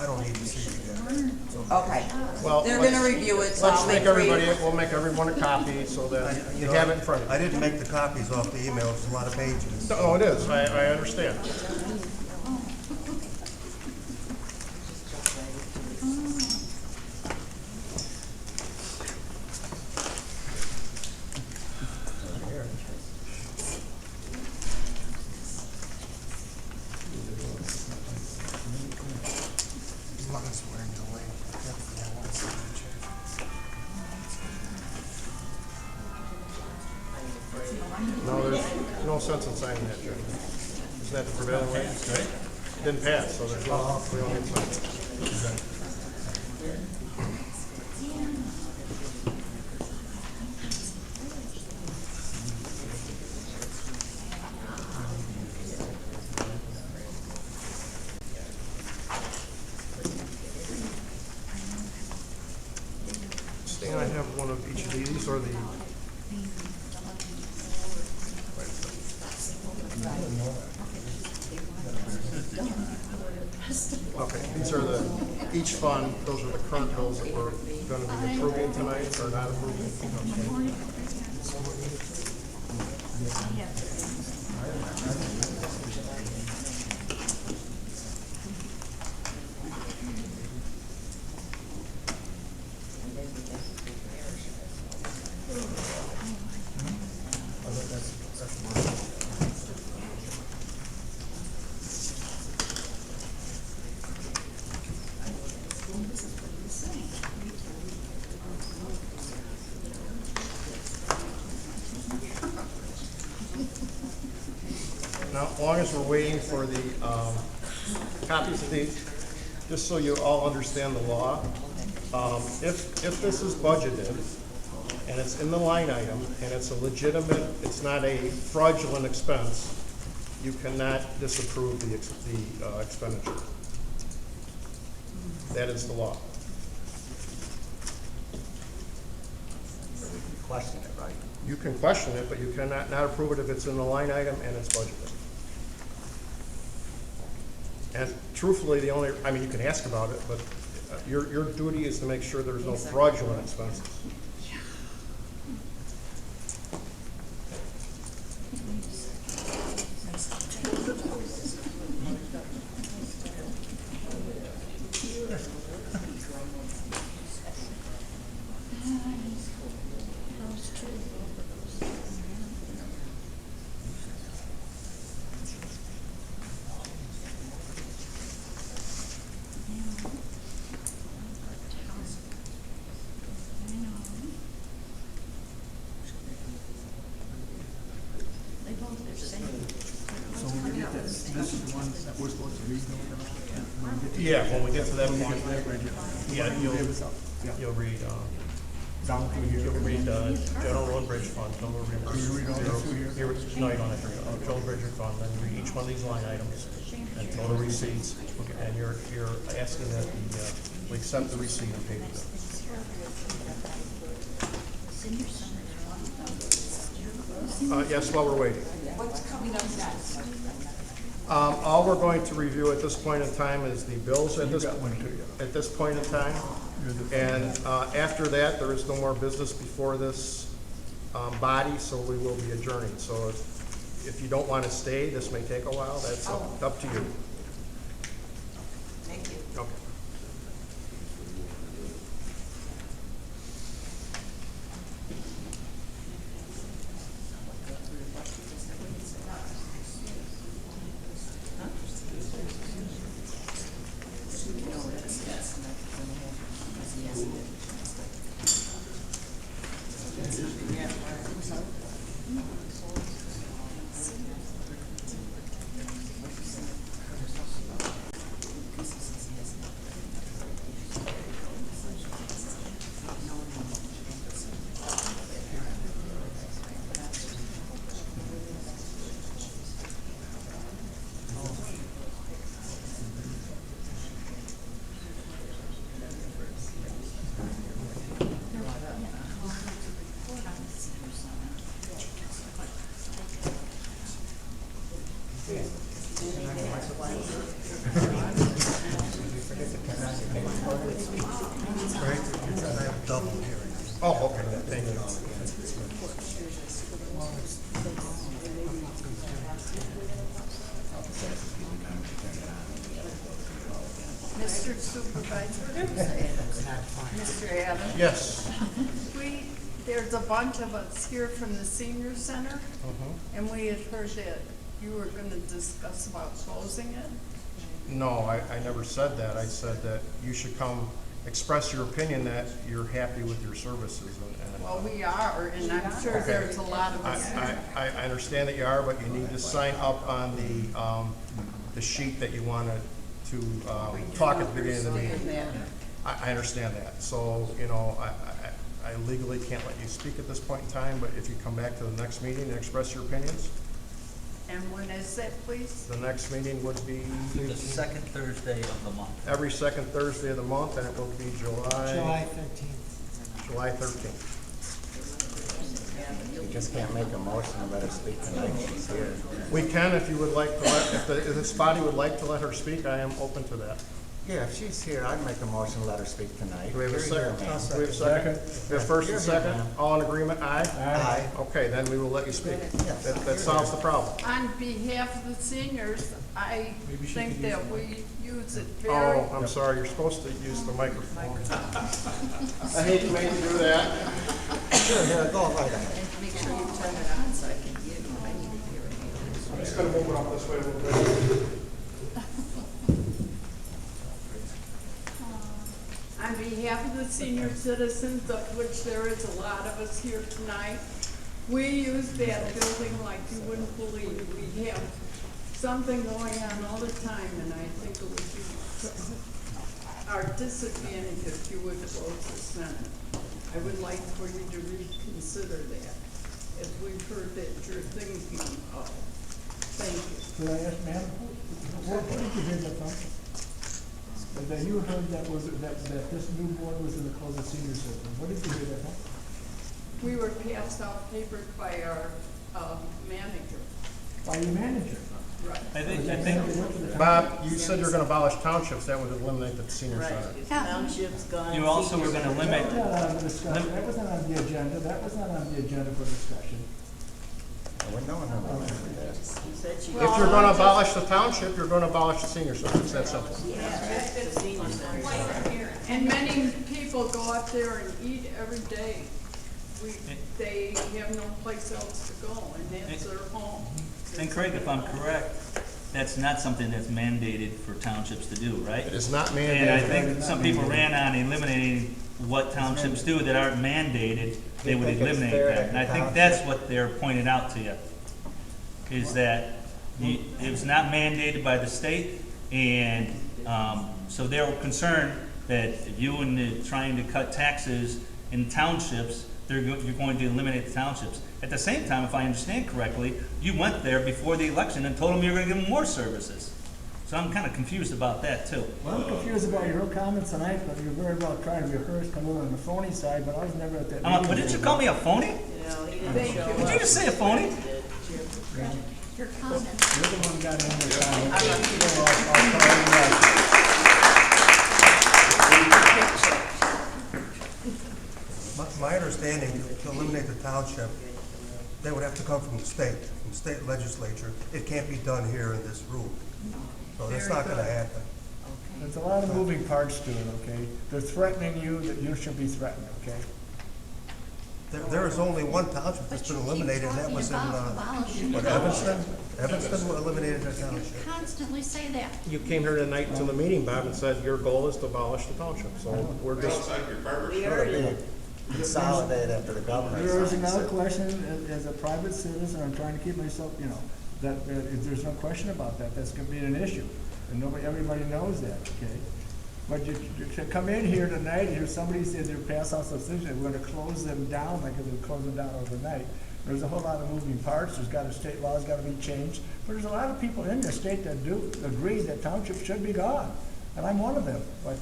I don't need to see it again. So, Okay. Well, They're let's- gonna review it, so Let's I'll make make 3. everybody, we'll make everyone a copy so that you have it in front of you. I didn't make the copies off the email, it's a lot of pages. No, it is, I understand. As long as we're in delay. Yeah, one signature. No, there's no sense in signing that, Jim. Isn't that the prevailing way? It didn't pass, so there's no, we don't need to sign it. Stan, I have one of each of these, or the... Wait a second. Okay, these are each fund, those are the current bills that we're gonna be approving tonight, or not approving. Now, as long as we're waiting for the copies of these, just so you all understand the law, if this is budgeted and it's in the line item and it's a legitimate, it's not a fraudulent expense, you cannot disapprove the expenditure. That is the law. Question it, right? You can question it, but you cannot not approve it if it's in the line item and it's budgeted. And truthfully, the only, I mean, you can ask about it, but your duty is to make sure there's no fraudulent expenses. This is the one that we're supposed to read. Yeah, when we get to that point, Right here. yeah, Yeah. you'll read, Down through here. you'll read, general road and bridge fund, total reimbursement. You read all this through here? No, you don't have to read, total bridge fund, then read each one of these line items, and total receipts, and you're asking that we accept the receipt and pay the bill. Yes, while we're waiting. What's coming up next? All we're going to review at this point in time is the bills at this point in time. And after that, there is no more business before this body, so we will be adjourning. So if you don't want to stay, this may take a while, that's up to you. Thank you. Okay. Oh, okay, thank you. Mr. Supervisor? Mr. Adams? Yes. There's a bunch of us here from the senior center, and we had heard that you were gonna discuss about closing it. No, I never said that. I said that you should come express your opinion that you're happy with your services. Well, we are, and I'm sure there's a lot of us. I understand that you are, but you need to sign up on the sheet that you wanted to talk at the beginning of the meeting. I understand that. So, you know, I legally can't let you speak at this point in time, but if you come back to the next meeting and express your opinions, And when is that, please? the next meeting would be The second Thursday of the month. every second Thursday of the month, and it will be July 13th. July 13th. You just can't make a motion and let her speak tonight, she's here. We can, if you would like to if this body would like to let her speak, I am open to that. Yeah, if she's here, I'd make a motion to let her speak tonight. Do we have a You're here, second? ma'am. Do we have a second? We have first and second? All in agreement? Aye? Aye. Okay, then we will let you speak. Yes. That solves the problem. On behalf of the seniors, I Maybe she think could use that the we use it very. Oh, I'm sorry, you're supposed to use the microphone. I hate to make you do that. Sure, here, go right ahead. Make sure you turn it on so I can hear you. I need to hear it. I'm just gonna move it up this way a little bit. On behalf of the senior citizens, of which there is a lot of us here tonight, we use that building like you wouldn't believe. We have something going on all the time, and I think it would be our disadvantage if you would close the Senate. I would like for you to reconsider that, as we've heard that you're thinking of. Thank you. Could I ask, ma'am, where did you hear that from? That you heard that this new board was going to close the senior center. Where did you hear that from? We were passed out papers by our manager. By your manager? Right. I think, Bob, you said you're gonna abolish townships, that would eliminate the senior center. Townships gone. you also were gonna limit, That wasn't on the discussion. That wasn't on the agenda. That was not on the agenda for discussion. We're knowing her about that. She said she. If you're gonna abolish the township, you're gonna abolish the senior center, it's that simple. The senior center. And many people go up there and eat every day. They have no place else to go, and that's their home. and Craig, if I'm correct, that's not something that's mandated for townships to do, right? It is not And I mandated. think some people ran on eliminating what townships do that aren't mandated, they would think it's eliminate fair that. that And I the think township- that's what they're pointing out to you, is that It was not mandated by the state, and so they were concerned that if you and trying to cut taxes in townships, you're going to eliminate the townships. At the same time, if I understand correctly, you went there before the election and told them you were going to give them more services. So I'm kind of confused about that too. Well, I'm confused about your comments tonight, but you're very well trying to rehearse, come over on the phony side, but I was never at that meeting. But didn't you call me a phony? Thank you. Did you just say a phony? Your comments. You're the one who got in there. I'll My understanding, to eliminate the township, they would have to come from the state legislature. It can't be done here in this room. So that's not gonna happen. There's a lot of moving parts to it, okay? They're threatening you that you should be threatened, okay? There is only one township that's been eliminated, and that was in, what, Evanston? Evanston eliminated their township. Constantly say that. You came here tonight to the meeting, Bob, and said your goal is to abolish the township, so we're just. We heard it. Consolidate after the governor. There is another question, as a private citizen, I'm trying to keep myself, you know, that there's no question about that, that's gonna be an issue. And everybody knows that, okay? But you to come in here tonight and hear somebody say they're pass out decision, we're gonna close them down, like if we close them down overnight. There's a whole lot of moving parts, state laws gotta be changed, but there's a lot of people in the state that do agree that townships should be gone, and I'm one of them, but,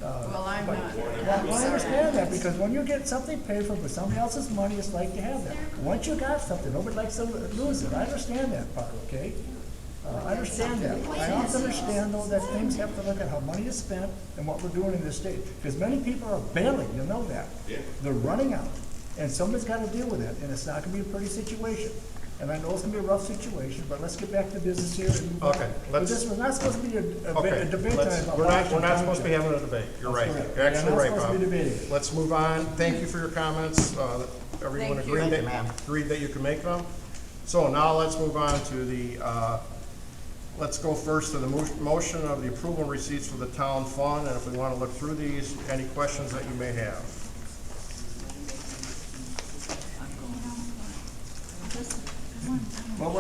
Well, I'm not. well, I understand that, because when you get something paid for with somebody else's money, it's like to have that. Once you got something, nobody likes to lose it. I understand that part, okay? I understand that. I also understand, though, that things have to look at how money is spent and what we're doing in this state. Because many people are bailing, you know that. They're running out, and somebody's got to deal with it, and it's not going to be a pretty situation. And I know it's going to be a rough situation, but let's get back to business here and move on. Okay, This was not supposed to be a debate tonight about We're Washington not supposed to be Township. having a debate, you're right. That's correct. You're actually right, We're not supposed Bob. to be debating. Let's move on. Thank you for your comments. Everyone Thank you. agreed Thank you, ma'am. that you can make them. So now let's move on to the, let's go first to the motion of the approval receipts for the town fund. And if we want to look through these, any questions that you may have. Well,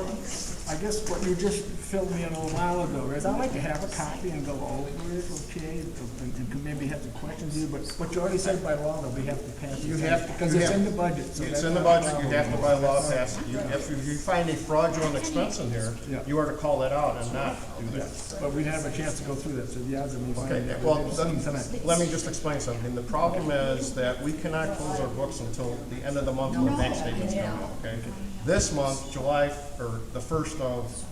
I guess what you just filled me in a little while ago is I'd like to have a copy and go over it, okay, and maybe have some questions here, but what you already said by law, though, we have to pass it. You have to. Because it's in the budget, so It's that's in the not a budget, you problem. have to by law pass it. If you find a fraudulent expense in here, Yeah. you are to call that out and not do that. But we didn't have a chance to go through that, so the odds of me Okay, finding that well, was then, interesting tonight. let me just explain something. The problem is that we cannot close our books until the end of the month when the bank statements come out, okay? This month, the 1st of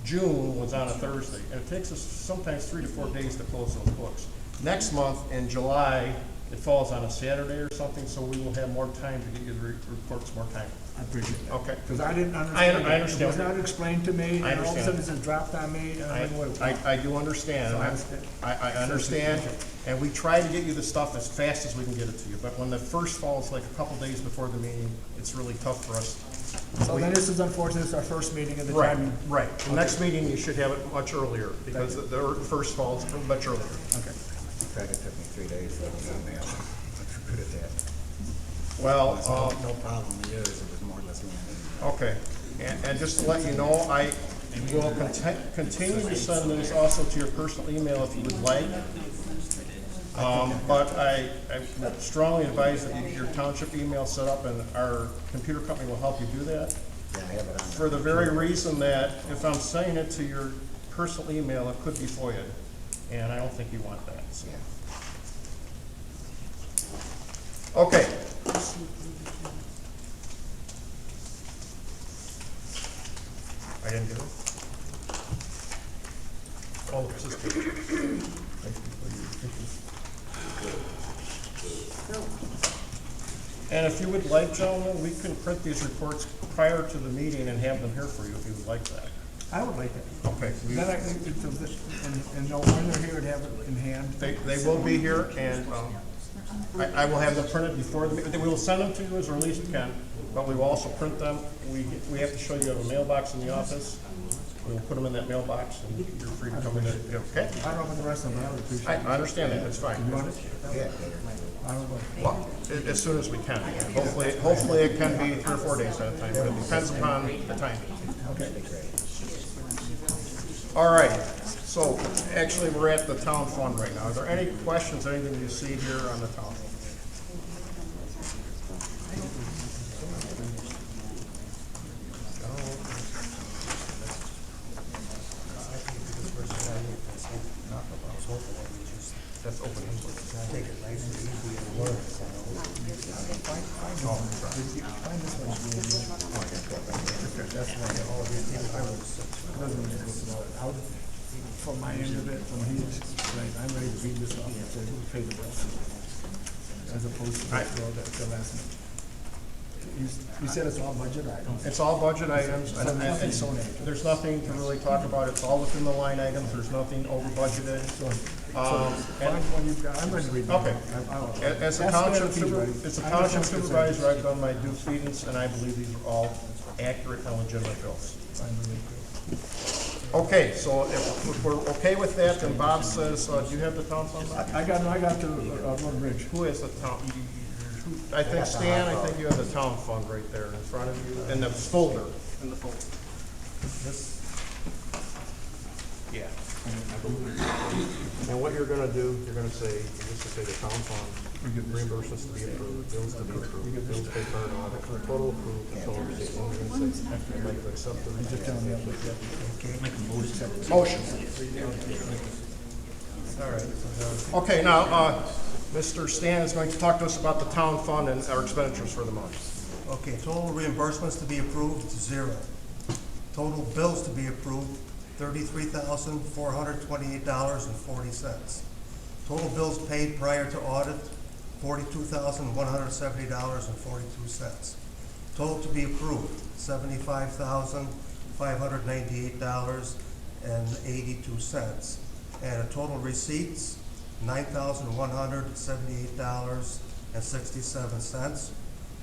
June was on a Thursday, and it takes us sometimes 3 to 4 days to close those books. Next month, in July, it falls on a Saturday or something, so we will have more time to get you the reports more time. I appreciate that. Okay. Because I didn't I understand. understand. It was not explained to me, I and all of a sudden understand. it just dropped on me, and I didn't know what it was. I do understand. So I understand. I understand, and we try to get you the stuff as fast as we can get it to you, but when the first falls like a couple days before the meeting, it's really tough for us. So then this is unfortunate, it's our first meeting of the Right, time. right. The next meeting, you should have it much earlier, because the first falls much earlier. Okay. In fact, it took me 3 days to get on that. I'm good at that. Well, No problem with yours, it was more or less me. okay, and just to let you know, I will continue to send this also to your personal email if you would like. But I strongly advise that you get your township email set up, and our computer company will help you do that. Yeah, I have it on. For the very reason that if I'm sending it to your personal email, it could be FOIA'd, and I don't think you want that, so. Okay. I didn't do it? Oh, this is good. And if you would like, gentlemen, we can print these reports prior to the meeting and have them here for you if you would like that. I would like that. Okay. Then and know when they're here to have it in hand. They will be here, and I will have them printed before the meeting. We will send them to you as early as we can, but we will also print them. We have to show you a mailbox in the office. We will put them in that mailbox, and you're free to come in. Okay? I don't know about the rest of them, but I would appreciate it. I understand that. That's fine. You want it? Yeah. I don't know. Well, as soon as we can. Hopefully it can be 3 or 4 days at a time, but it depends upon the timing. Okay. All right, so actually, we're at the town fund right now. Are there any questions, anything you see here on the town fund? That's open input. Take it nice and easy and learn. From my end of it, when he's, right, I'm ready to read this off and say, who paid the bills? As opposed to the last minute. You said it's all budget items. It's all budget items, and there's nothing to really talk about. It's all within the line items. There's nothing over budgeted. Find one you've got, I'm ready to read them. Okay. As a township supervisor, I've done my due diligence, and I believe these are all accurate and legitimate bills. Okay, so if we're okay with that, then Bob says, do you have the town fund? I got the road bridge. Who has the town? I think Stan, I think you have the town fund right there in front of you, in the folder. In the folder. Yeah. And what you're gonna do, you're gonna say, you're just gonna say the town fund, reimbursements to be approved, bills to be approved, bills paid per audit, total approved, and total receipt. And you're gonna say, I'd like to accept the receipt. Motion. All right. Okay, now, Mr. Stan is going to talk to us about the town fund and our expenditures for the month. Okay, total reimbursements to be approved, 0. Total bills to be approved, $33,428.40. Total bills paid prior to audit, $42,170.42. Total to be approved, $75,598.82. And total receipts, $9,178.67.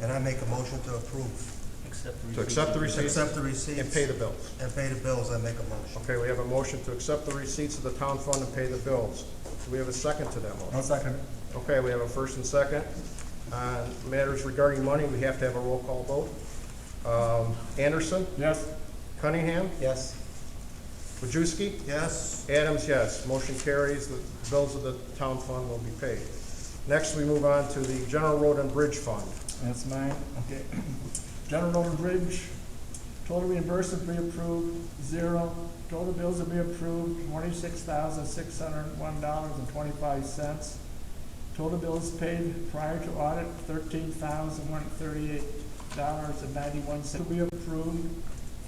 And I make a motion to approve. To accept the receipts. Accept the receipts. And pay the bills. And pay the bills, I make a motion. Okay, we have a motion to accept the receipts of the town fund and pay the bills. Do we have a second to that motion? I'll second it. Okay, we have a first and second. On matters regarding money, we have to have a roll call vote. Anderson? Yes. Cunningham? Yes. Wojcicki? Yes. Adams, yes. Motion carries. The bills of the town fund will be paid. Next, we move on to the General Road and Bridge Fund. That's mine, okay. General Road and Bridge, total reimbursement be approved, 0. Total bills will be approved, $26,601.25. Total bills paid prior to audit, $13,138.91. To be approved,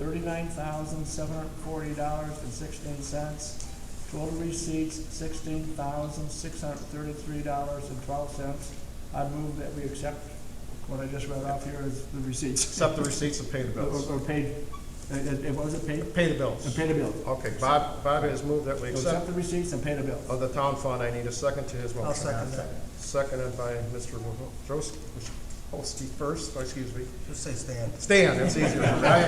$39,740.16. Total receipts, $16,633.12. I move that we accept what I just read off here as the receipts. Accept the receipts and pay the bills. Or paid, was it paid? Pay the bills. And pay the bills. Okay, Bob has moved that we Accept the receipts and pay the bills. of the town fund. I need a second to his motion. I'll second that. Seconded by Mr. Wojcicki first, excuse me. Just say Stan. Stan, it's easier. I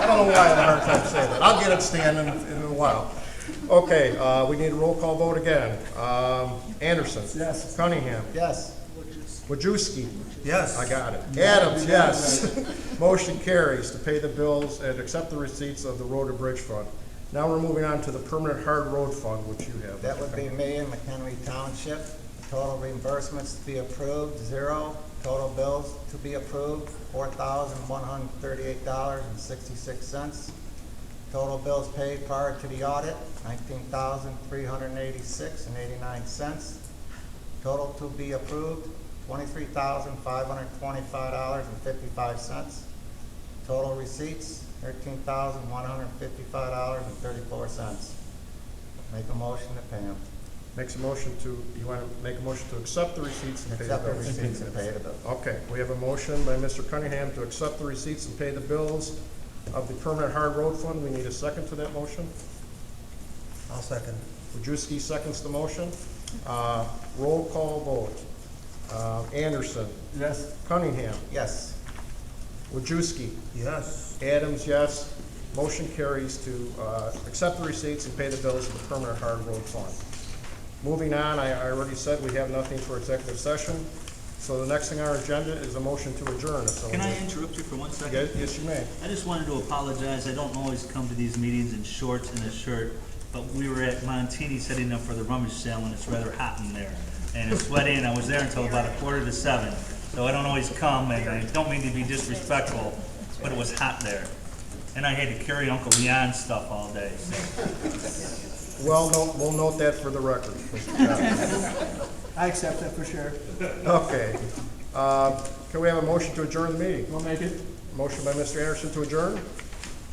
don't know why I had a hard time saying that. I'll get it, Stan, in a while. Okay, we need a roll call vote again. Anderson. Yes. Cunningham. Yes. Wojcicki. Yes. I got it. Adams, yes. Motion carries to pay the bills and accept the receipts of the Road and Bridge Fund. Now we're moving on to the Permanent Hard Road Fund, which you have. That would be me in Mchenry Township. Total reimbursements to be approved, 0. Total bills to be approved, $4,138.66. Total bills paid prior to the audit, $19,386.89. Total to be approved, $23,525.55. Total receipts, $13,155.34. Make a motion to pay them. Makes a motion to, you want to make a motion to accept the receipts and pay the Accept the bills? receipts and pay the bills. Okay, we have a motion by Mr. Cunningham to accept the receipts and pay the bills of the Permanent Hard Road Fund. We need a second to that motion. I'll second. Wojcicki seconds the motion. Roll call vote. Anderson. Yes. Cunningham. Yes. Wojcicki. Yes. Adams, yes. Motion carries to accept the receipts and pay the bills of the Permanent Hard Road Fund. Moving on, I already said we have nothing for executive session. So the next thing on our agenda is a motion to adjourn. If someone Can I would- interrupt you for 1 second? Yes, you may. I just wanted to apologize. I don't always come to these meetings in shorts and a shirt, but we were at Montini setting up for the rummage sale, and it's rather hot in there. And it's sweaty, and I was there until about 6:45. So I don't always come, and I don't mean to be disrespectful, but it was hot there. And I had to carry Uncle Leon's stuff all day. Well, we'll note that for the record. I accept that for sure. Okay. Can we have a motion to adjourn the meeting? We'll make it. Motion by Mr. Anderson to adjourn. Do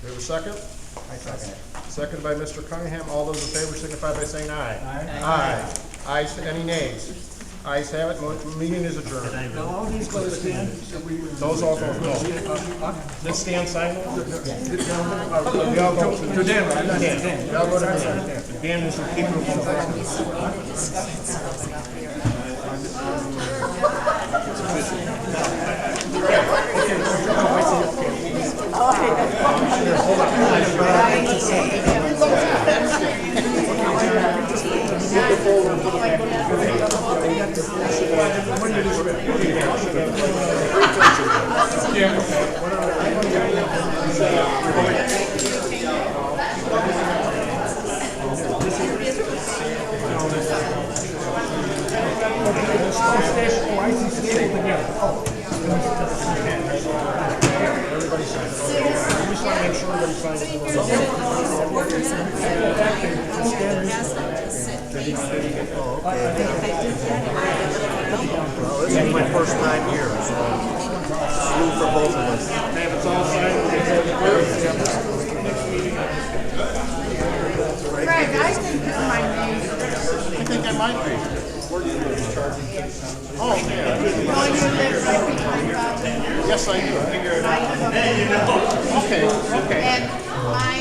we have a second? I second it. Second by Mr. Cunningham. All those in favor signify by saying aye. Aye. Aye. Ayes, any nays? Ayes have it. Meeting is adjourned. Now, all these go to stand. Those all go. This stand sign? To Dan, right? Not Dan. Y'all go to Dan. Dan is the keeper of the Well, this is my first time here, so salute for both of us. Greg, I think you're my name. I think I might be. Oh, yeah. No, you live right behind us. Yes, I do. Okay. And my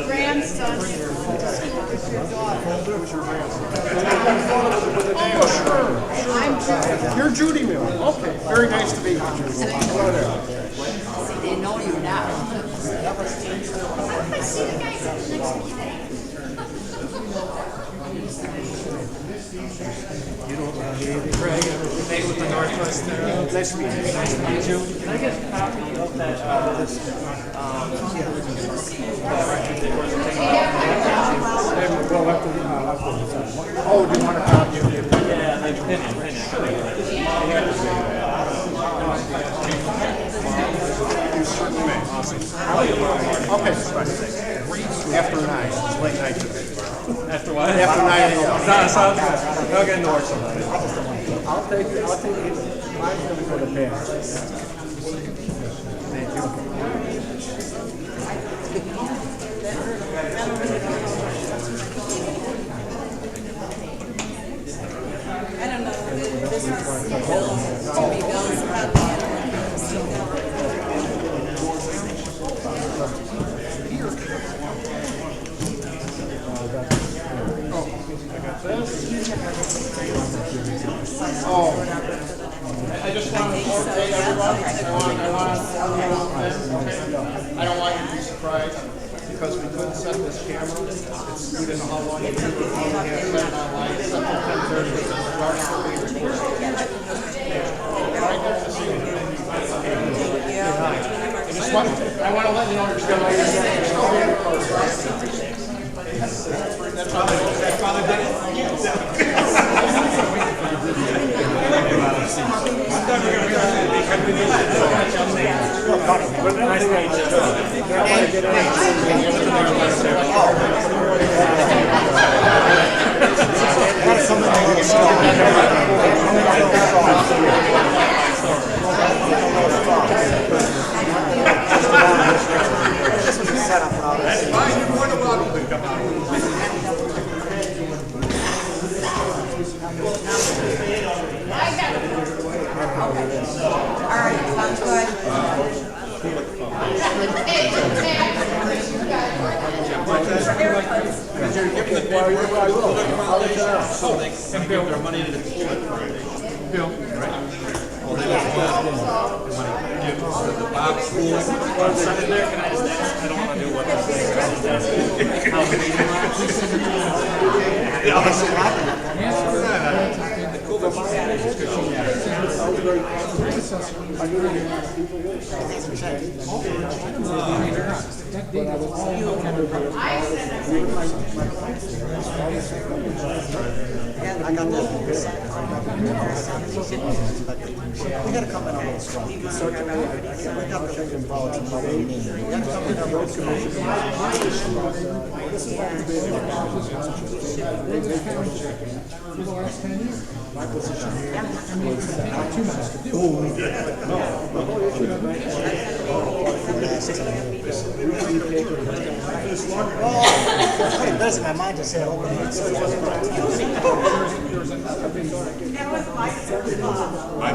grandson is going to school with your daughter. Oh, sure. I'm Judy. You're Judy Miller. Okay. Very nice to meet you, Judy. Hello there. See, they know you now. Craig, with the Northwest. Nice to meet you. Can I get a copy of that, Oh, do you want a copy of it? Yeah, I pin You certainly may. Okay, fine. After 9. It's late night today. After what? After 9 a.m. Sounds good. I'll get into work sometime. I'll take it. Mine's gonna go to bed. Thank you. I don't know, this is bills, to be bills, Oh, I just want to update everyone. I don't want you to be surprised because we couldn't set this camera. We didn't know how long it took. We had set it online. It's up to 10:30. It's starting to be recorded. Right there to see you. I want to let you know you're still here. That's how they did it. That's fine, you're more than welcome to come out. All right, sounds good. So they can give their money to the Bill. Well, they want to give the Bob School. Something there, can I just ask? I don't want to do what I'm saying. Can I just ask? How many do you want? I got that. We gotta come in a little strong. We got to get involved in what we need. We gotta come in a little For the last 10 years. My position here was not 2 months to do. That's my mind just said, I'm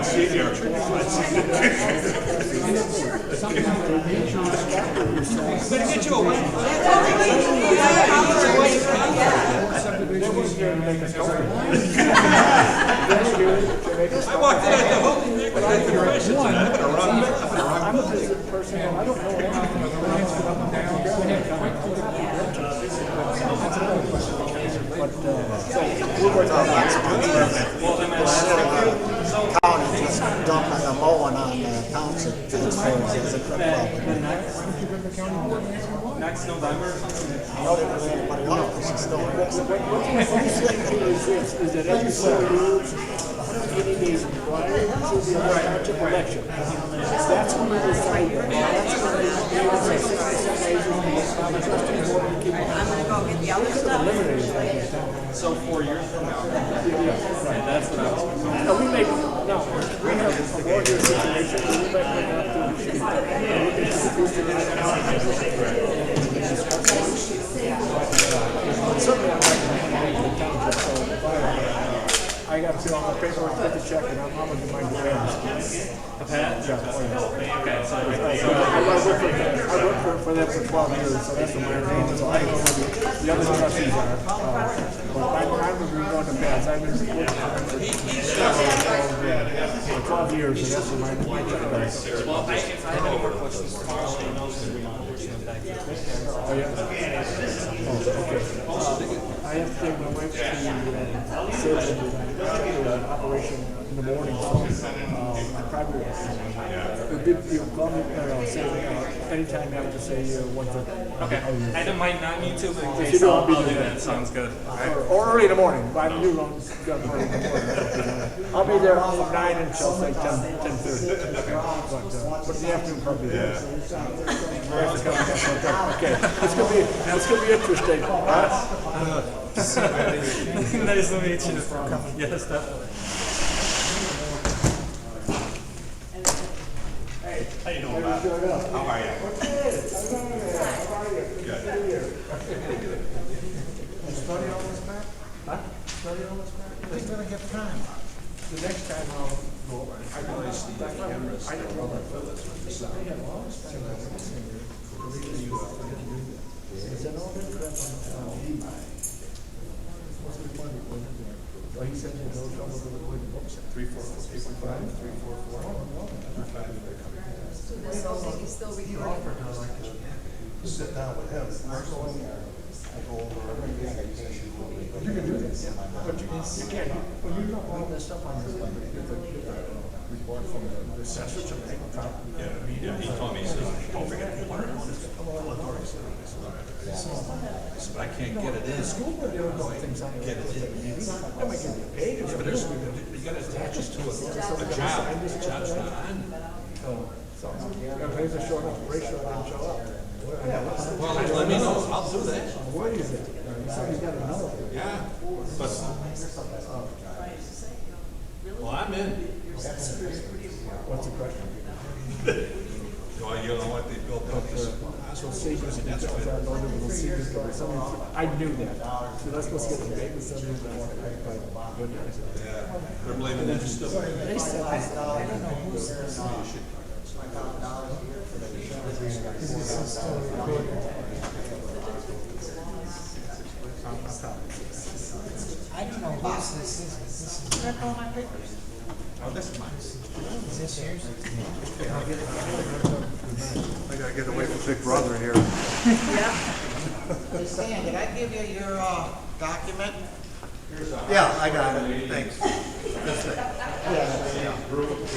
senior. Better get you away. I walked in at the whole configuration. I'm a business person, I don't know anything about the lines up and down. That's another question. But, we'll work on that. county just dumping the mowing on the township taxpayers is a good problem. Next November. I know they don't let anybody off, because she's still there. Is that every 4 years, 180 days prior to the township election, that's when we decide. I'm gonna go get the other stuff. So 4 years from now. And that's what I was. No, we make, no, we have a more year situation, we make it up certainly I'd like to the township, so I got to fill out the paperwork, put the check, and I'm gonna do my defense. Okay, so I worked for them for 12 years, so that's what my name is. So I don't know who the other trustees are. But I'm going to beds. I've been working for 12 years, and that's what my job is. well, if I have any more questions tomorrow, he knows that we want to push them back. Oh, yeah? Oh, okay. I have to take my wife to surgery operation in the morning, so I probably you'll call me say anytime after say 1:30. Okay. I might not need to, but in If you case don't, I'll I'll be do there. that. Sounds good. Or early in the morning. If I'm you, I'm just gonna early in the morning. I'll be there from 9 until say 10:30. But in the afternoon probably there. Okay, it's gonna be interesting. Nice to meet you. Yes, definitely. How you doing, Bob? How are you? Study all this back? Huh? Study all this back? They're gonna have time. The next time I'll go over. I realize the cameras. I don't know what they have all this time. Is that all that crap on the what's the money? Well, he said there's no trouble with the books. 344. This whole thing is still recorded. Sit down with him. I go over everything. You can do this, but you can't, when you know all this stuff on this, like, report from the assessor to make a copy. Yeah, he told me, he says, don't forget to learn. But I can't get it in. School board, they don't know things on. Get it in. That might get you paid. Yeah, but there's, you gotta attach us to a job. The job's not on. So, there's a short operation, I didn't show up. Well, let me know, I'll do that. What is it? Somebody's got to know. Yeah, but, well, I'm in. What's the question? Well, you know what, they built up this So secrets, and that's what I know, little secrets, but I knew that. So that's supposed to get the big, Yeah, they're blaming that still. They said, I don't know who's this. I don't know whose this is. This is all my papers. Oh, this is mine. Is this yours? I gotta get away from Big Brother here. Hey, Stan, did I give you your document? Yeah, I got it, thanks. This thing. Yeah.